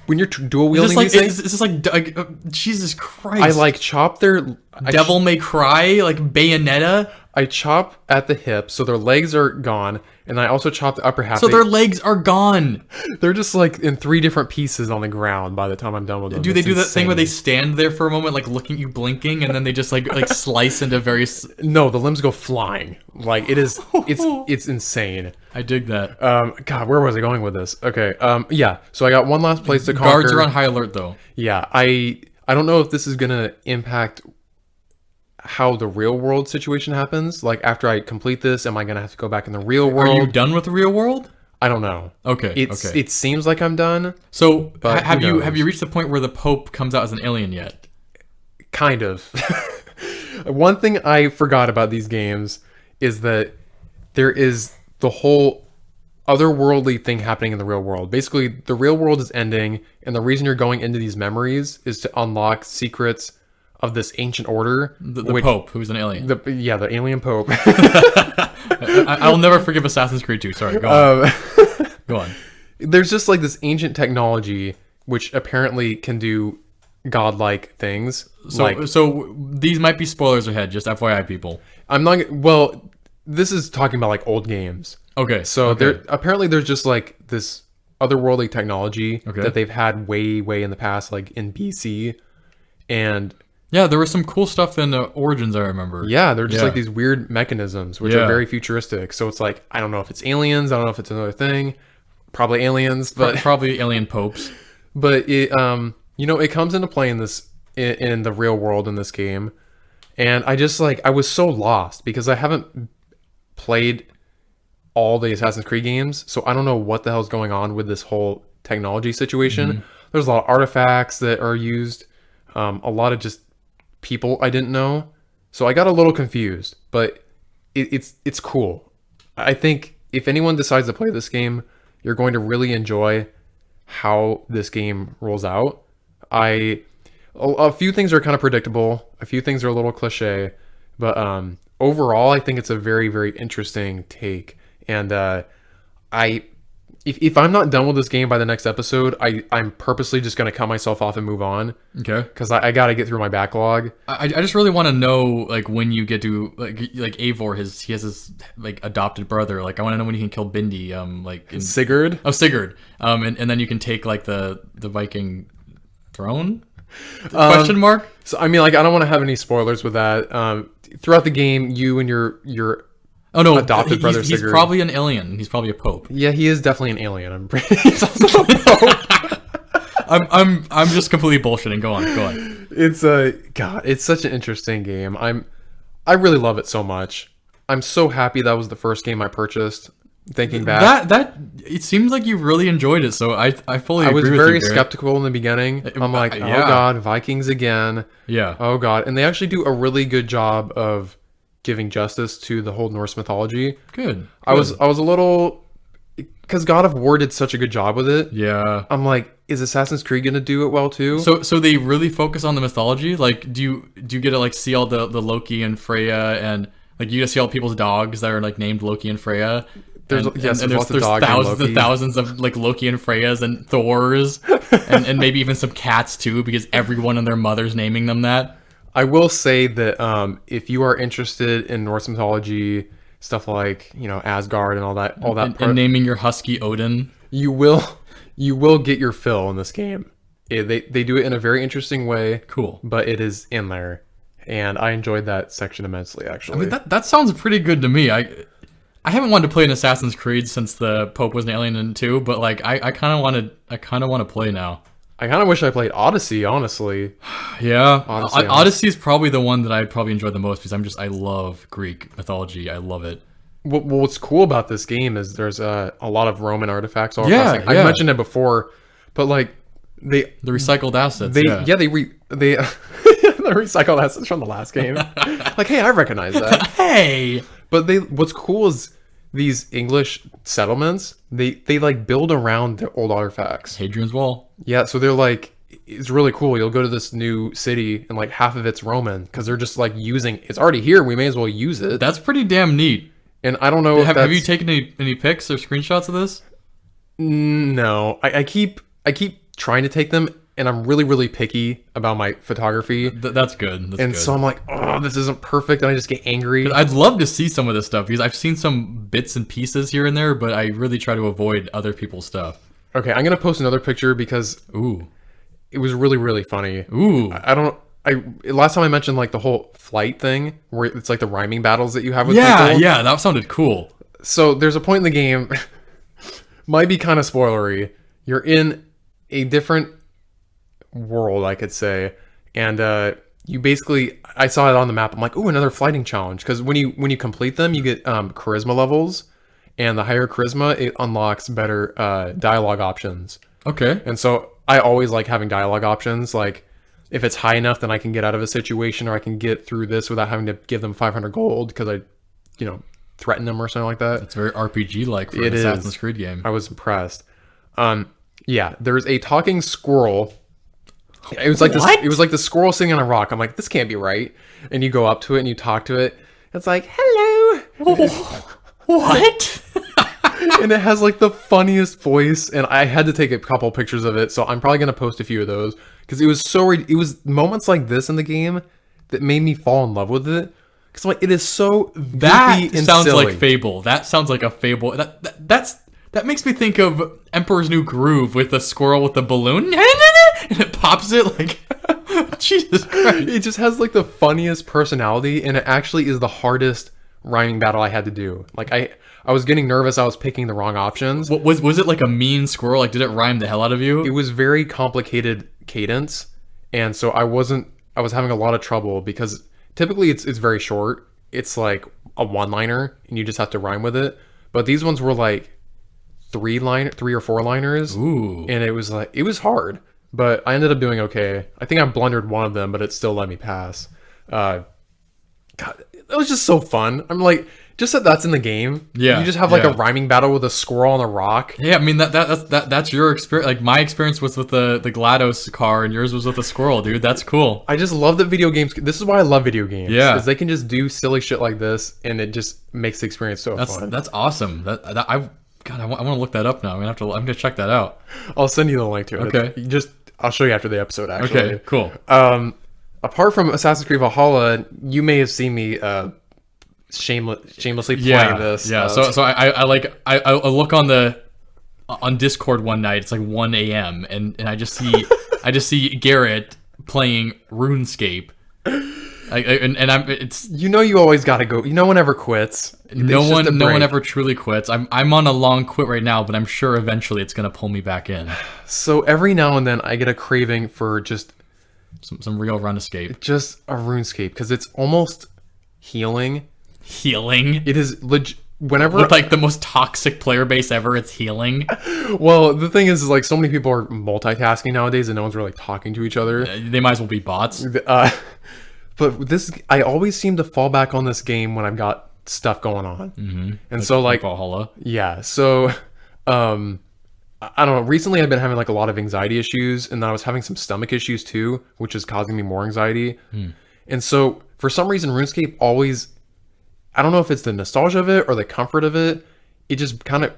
when you're dual wielding these things. It's just like Jesus Christ. I like chop their Devil May Cry, like Bayonetta. I chop at the hips, so their legs are gone, and I also chop the upper half. So their legs are gone. They're just like in 3 different pieces on the ground by the time I'm done with them. Do they do that thing where they stand there for a moment, like looking at you blinking, and then they just like slice into various? No, the limbs go flying. Like it's insane. I dig that. God, where was I going with this? Okay. Yeah. So I got one last place to conquer. Guards are on high alert though. Yeah. I don't know if this is gonna impact how the real world situation happens. Like after I complete this, am I gonna have to go back in the real world? Are you done with the real world? I don't know. Okay. It seems like I'm done. So but have you reached the point where the Pope comes out as an alien yet? Kind of. One thing I forgot about these games is that there is the whole otherworldly thing happening in the real world. Basically, the real world is ending, and the reason you're going into these memories is to unlock secrets of this ancient order. The Pope, who's an alien. The alien Pope. I'll never forgive Assassin's Creed 2. Sorry, go on. Go on. There's just like this ancient technology which apparently can do godlike things. So these might be spoilers ahead, just FYI, people. I'm not. Well, this is talking about like old games. Okay. So there's just like this otherworldly technology that they've had way in the past, like in BC, and yeah, there was some cool stuff in Origins, I remember. Yeah, they're just like these weird mechanisms, which are very futuristic. So it's like, I don't know if it's aliens, I don't know if it's another thing. Probably aliens, but probably alien popes. But it, it comes into play in the real world in this game, and I was so lost because I haven't played all the Assassin's Creed games, so I don't know what the hell's going on with this whole technology situation. Mm-hmm. There's a lot of artifacts that are used, a lot of just people I didn't know, so I got a little confused. But it's cool. I think if anyone decides to play this game, you're going to really enjoy how this game rolls out. A few things are kind of predictable, a few things are a little cliche, but overall I think it's a very, very interesting take. And if I'm not done with this game by the next episode, I'm purposely just going to cut myself off and move on. Okay. Because I got to get through my backlog. I just really want to know, like, when you get to, like Eivor, he has his, like, adopted brother. Like, I want to know when you can kill Bindi, Sigurd? Oh, Sigurd. And then you can take, like, the Viking throne? Question mark? So, I mean, like, I don't want to have any spoilers with that. Throughout the game, you and your adopted brother Sigurd. He's probably an alien. He's probably a pope. Yeah, he is definitely an alien. I'm pretty. He's also a pope. I'm just completely bullshitting. Go on. It's God. It's such an interesting game. I really love it so much. I'm so happy that was the first game I purchased. Thinking back, that it seems like you really enjoyed it. So I fully agree with you. I was very skeptical in the beginning. I'm like, oh God, Vikings again. Yeah. Oh God, and they actually do a really good job of giving justice to the whole Norse mythology. Good. I was a little, because God of War did such a good job with it. Yeah. I'm like, is Assassin's Creed gonna do it well too? So they really focus on the mythology. Like, do you get to like see all the Loki and Freya, and like you get to see all people's dogs that are like named Loki and Freya. There's thousands of like Loki and Freyas and Thors, and maybe even some cats too, because everyone and their mother's naming them that. I will say that if you are interested in Norse mythology, stuff like Asgard and all that, and naming your husky Odin, you will get your fill in this game. They do it in a very interesting way. Cool, but it is in there, and I enjoyed that section immensely. Actually, I mean, that sounds pretty good to me. I haven't wanted to play an Assassin's Creed since the Pope was an alien in 2, but like I kind of want to play now. I kind of wish I played Odyssey, honestly. Yeah, Odyssey, Odyssey is probably the one that I'd probably enjoy the most because I love Greek mythology. I love it. What's cool about this game is there's a lot of Roman artifacts all Yeah, across. I mentioned it before, but like the recycled assets. they the recycled assets from the last game. Like, hey, I recognize that. Hey. But what's cool is these English settlements, they like build around the old artifacts. Hadrian's Wall. Yeah, so they're like, it's really cool. You'll go to this new city and like half of it's Roman because they're just like it's already here. We may as well use it. That's pretty damn neat. And I don't know. Have you taken any pics or screenshots of this? No, I keep trying to take them, and I'm really, really picky about my photography. That's good. So I'm like, oh, this isn't perfect, and I just get angry. I'd love to see some of this stuff because I've seen some bits and pieces here and there, but I really try to avoid other people's stuff. Okay, I'm gonna post another picture because it was really, really funny. Last time I mentioned like the whole flight thing where it's like the rhyming battles that you have with people. Yeah, that sounded cool. So there's a point in the game, might be kind of spoilery. You're in a different world, I could say, and you basically, I saw it on the map. I'm like, ooh, another flighting challenge, because when you complete them, you get charisma levels, and the higher charisma, it unlocks better dialogue options. Okay. And so I always like having dialogue options. Like, if it's high enough, then I can get out of a situation, or I can get through this without having to give them 500 gold because I, threaten them or something like that. It's very RPG-like for an Assassin's Creed game. I was impressed. Yeah, there's a talking squirrel. It was like What? It was like the squirrel sitting on a rock. I'm like, this can't be right. And you go up to it and you talk to it. It's like, hello. What? And it has like the funniest voice. And I had to take a couple pictures of it, so I'm probably gonna post a few of those because it was it was moments like this in the game that made me fall in love with it. Because like, it is so goofy and sounds silly. like Fable. That sounds like a Fable. That makes me think of Emperor's New Groove with the squirrel with the balloon, and it pops it like Jesus Christ. It just has like the funniest personality, and it actually is the hardest rhyming battle I had to do. Like I was getting nervous. I was picking the wrong options. What was it like a mean squirrel? Like, did it rhyme the hell out of you? It was very complicated cadence, and so I was having a lot of trouble because typically it's very short. It's like a one-liner, and you just have to rhyme with it. But these ones were like 3 or 4 liners. Ooh. And it was hard, but I ended up doing okay. I think I blundered one of them, but it still let me pass. God, it was just so fun. I'm like, just that's in the game. Yeah, you just have like a rhyming battle with a squirrel on a rock. Yeah, I mean that's your experience. Like, my experience was with the GLaDOS car, and yours was with a squirrel, dude. That's cool. I just love that video games. This is why I love video games. Yeah, because they can just do silly shit like this, and it just makes the experience so fun. That's awesome. I want to look that up now. I'm gonna check that out. I'll send you the link to it. Okay. I'll show you after the episode. Actually. Okay. Cool. Apart from Assassin's Creed Valhalla, you may have seen me shamelessly playing this. Yeah. So I look on Discord one night. It's like 1 a.m. and I just see Garrett playing RuneScape. You always gotta go. No one ever quits. No one ever truly quits. I'm on a long quit right now, but I'm sure eventually it's gonna pull me back in. So every now and then I get a craving for just some real RuneScape. Just a RuneScape, because it's almost healing. Healing? It is whenever with like the most toxic player base ever, it's healing. Well, the thing is like so many people are multitasking nowadays, and no one's really talking to each other. They might as well be bots. But I always seem to fall back on this game when I've got stuff going on. Mm-hmm. And so like Valhalla. Yeah. So, I don't know. Recently I've been having like a lot of anxiety issues, and then I was having some stomach issues too, which is causing me more anxiety. And so for some reason, RuneScape always, I don't know if it's the nostalgia of it or the comfort of it. It just kind of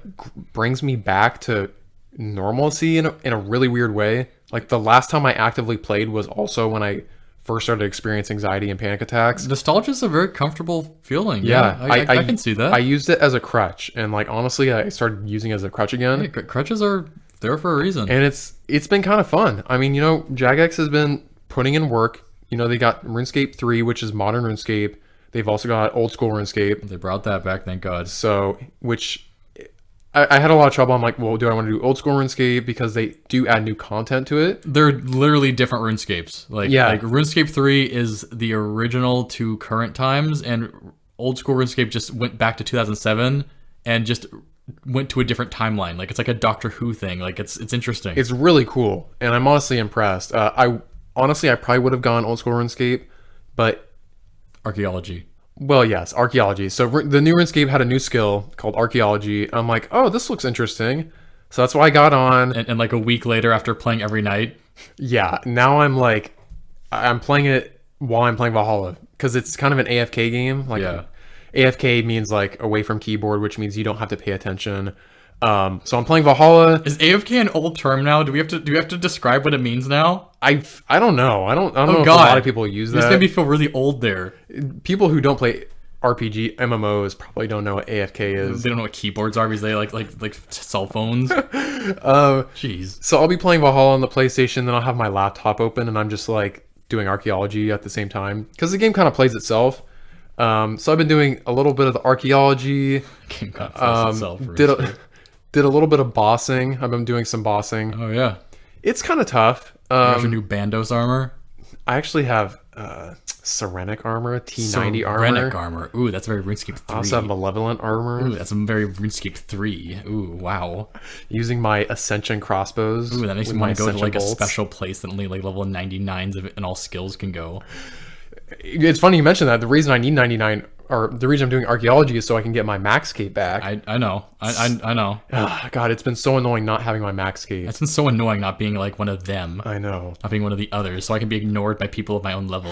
brings me back to normalcy in a really weird way. Like the last time I actively played was also when I first started experiencing anxiety and panic attacks. Nostalgia is a very comfortable feeling. Yeah, I can see that. I used it as a crutch, and like honestly, I started using it as a crutch again. Hey, crutches are there for a reason, and it's been kind of fun. I mean, Jagex has been putting in work. You know, they got RuneScape 3, which is modern RuneScape. They've also got old school RuneScape. They brought that back, thank God. So, which I had a lot of trouble. I'm like, well, do I want to do old school RuneScape? Because they do add new content to it. They're literally different RuneScapes. Like RuneScape 3 is the original to current times, and old school RuneScape just went back to 2007 and just went to a different timeline. Like, it's like a Doctor Who thing. Like, it's interesting. It's really cool, and I'm honestly impressed. I probably would have gone old school RuneScape, but archaeology. Well, yes, archaeology. So the new RuneScape had a new skill called archaeology. I'm like, oh, this looks interesting. So that's why I got on. And like a week later, after playing every night. Yeah, now I'm like, I'm playing it while I'm playing Valhalla because it's kind of an AFK game. Like, AFK means like away from keyboard, which means you don't have to pay attention. So I'm playing Valhalla. Is AFK an old term now? Do we have to describe what it means now? I don't know. I don't know if a lot of people use that. This made me feel really old there. People who don't play RPG MMOs probably don't know what AFK is. They don't know what keyboards are because they like cell phones. Jeez. So I'll be playing Valhalla on the PlayStation, then I'll have my laptop open, and I'm just like doing archaeology at the same time because the game kind of plays itself. So I've been doing a little bit of the archaeology. Game kind of plays itself. Did a little bit of bossing. I've been doing some bossing. Oh yeah, it's kind of tough. You have your new Bandos armor. I actually have Serenic armor, T90 armor. Serenic armor. Ooh, that's very RuneScape 3. I also have Malevolent armor. Ooh, that's very RuneScape 3. Ooh, wow. Using my Ascension crossbows. Ooh, that makes me want to go to like a special place that only like level 99s of it and all skills can go. It's funny you mentioned that. The reason I need 99, or the reason I'm doing archaeology, is so I can get my max cape back. I know. I know. Oh, God, it's been so annoying not having my max cape. It's been so annoying not being like one of them. I know. Not being one of the others, so I can be ignored by people of my own level.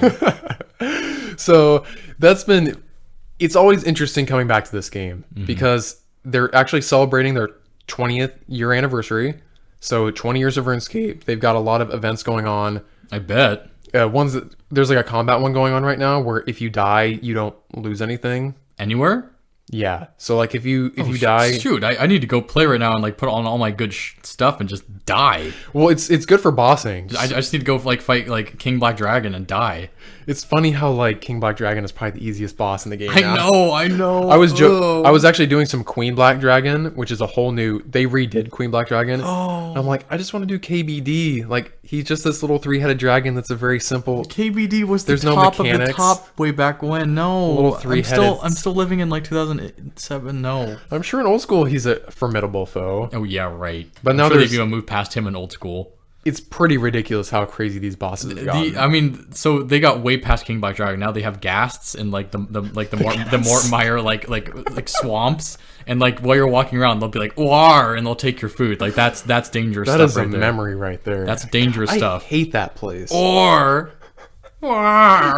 So it's always interesting coming back to this game because they're actually celebrating their 20th year anniversary. So 20 years of RuneScape. They've got a lot of events going on. I bet. There's like a combat one going on right now where if you die, you don't lose anything. Anywhere? Yeah. So like if you die, shoot, I need to go play right now and like put on all my good stuff and just die. Well, it's good for bossing. I just need to go like fight like King Black Dragon and die. It's funny how like King Black Dragon is probably the easiest boss in the game. I know. I was actually doing some Queen Black Dragon, which is a whole new. They redid Queen Black Dragon. Oh. I'm like, I just want to do KBD. Like he's just this little 3-headed dragon that's a very simple. KBD was the top of the top way back when. No, little 3-headed. I'm still living in like 2007. No, I'm sure in old school he's a formidable foe. Oh yeah, right. But now they've even moved past him in old school. It's pretty ridiculous how crazy these bosses have gotten. I mean, so they got way past King Black Dragon. Now they have ghasts and like the Mortmire like swamps, and like while you're walking around, they'll be like "War" and they'll take your food. Like that's dangerous. That stuff is right a there. memory right there. That's dangerous stuff. I hate that place. Or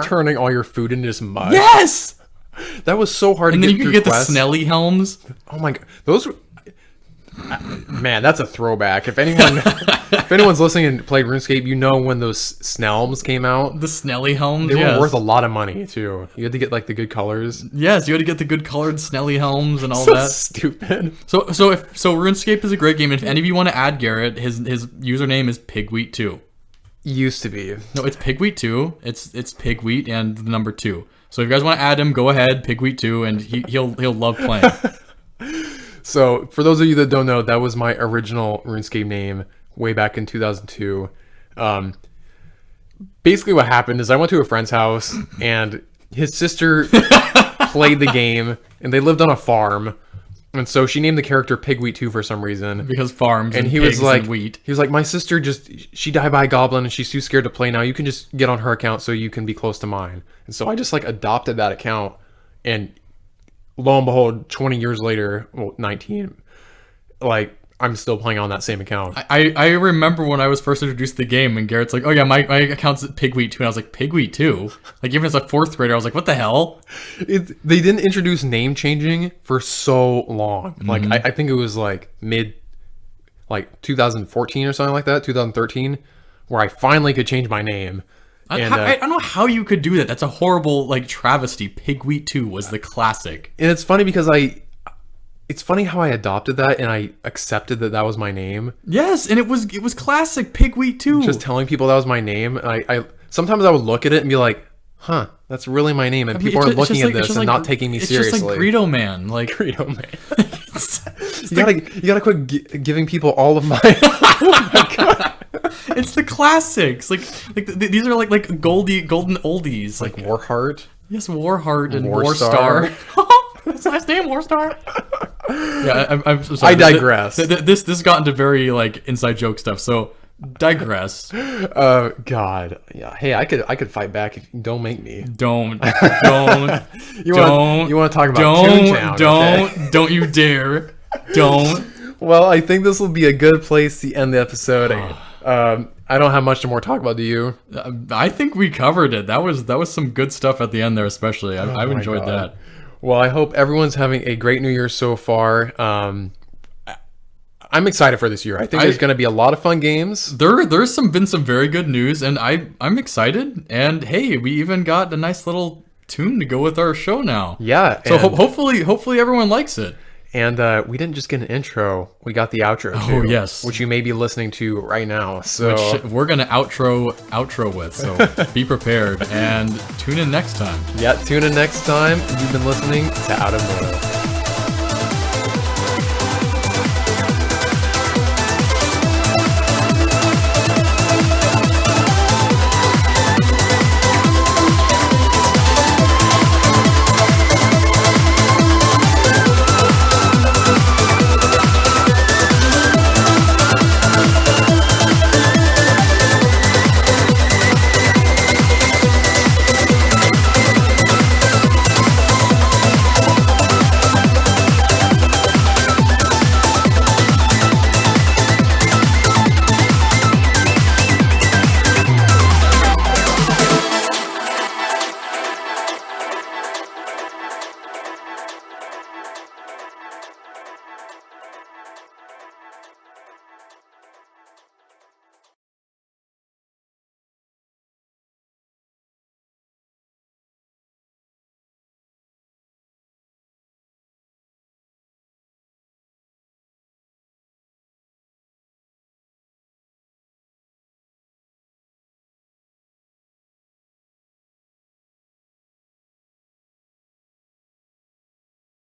turning all your food into just mud. Yes, that was so hard. And to then get you could get quests. the Snelly helms. Oh my god, those. Man, that's a throwback. If anyone's listening and played RuneScape, you know when those Snelms came out. The Snelly helms. They were worth a lot of money too. You had to get like the good colors. Yes, you had to get the good colored Snelly helms and all so that. Stupid. So RuneScape is a great game. If any of you want to add Garrett, his username is Pigwheat2. Used to be. No, it's Pigwheat2. It's Pigwheat and the number 2. So if you guys want to add him, go ahead, Pigwheat2, and he'll love playing. So, for those of you that don't know, that was my original RuneScape name way back in 2002. Basically what happened is I went to a friend's house and his sister played the game and they lived on a farm. And so she named the character Pigwheat2 for some reason. Because farms and he pigs was like, and wheat. He was like, my sister she died by a goblin and she's too scared to play now. You can just get on her account so you can be close to mine. And so I just like adopted that account, and lo and behold, 20 years later, well, 19, like, I'm still playing on that same account. I remember when I was first introduced to the game, and Garrett's like, oh yeah, my account's at Pigwheat2, and I was like, Pigwheat2? Like, even as a 4th grader, I was like, what the hell? They didn't introduce name changing for so long. Like, I think it was like 2014 or something like that, 2013, where I finally could change my name. And, I don't know how you could do that. That's a horrible like travesty. Pigwheat2 was the classic. And it's funny because it's funny how I adopted that and I accepted that was my name. Yes, and it was classic Pigwheat2. Just telling people that was my name. sometimes I would look at it and be like, huh, that's really my name, and people are looking at this and not taking me seriously. It's just like Greedo Man, like Greedo Man. You gotta quit giving people all of my. Oh my god! It's the classics, these are like golden oldies, like Warheart. Yes, Warheart and Warstar. That's last name, Warstar. Yeah, I'm sorry. I digress. This got into very like inside joke stuff. So digress. God. Yeah. Hey, I could fight back if you don't make me. Don't. You want to talk about Toontown? Don't you dare. Don't. Well, I think this will be a good place to end the episode. I don't have much more to talk about. Do you? I think we covered it. That was some good stuff at the end there, especially. I've enjoyed that. Well, I hope everyone's having a great New Year so far. I'm excited for this year. I think there's going to be a lot of fun games. There's been some very good news, and I'm excited. And hey, we even got a nice little tune to go with our show now. Yeah. So hopefully everyone likes it. And we didn't just get an intro; we got the outro too. Oh yes, which you may be listening to right now. So which we're gonna outro with. So be prepared and tune in next time. Yeah, tune in next time. You've been listening to Out of Moto.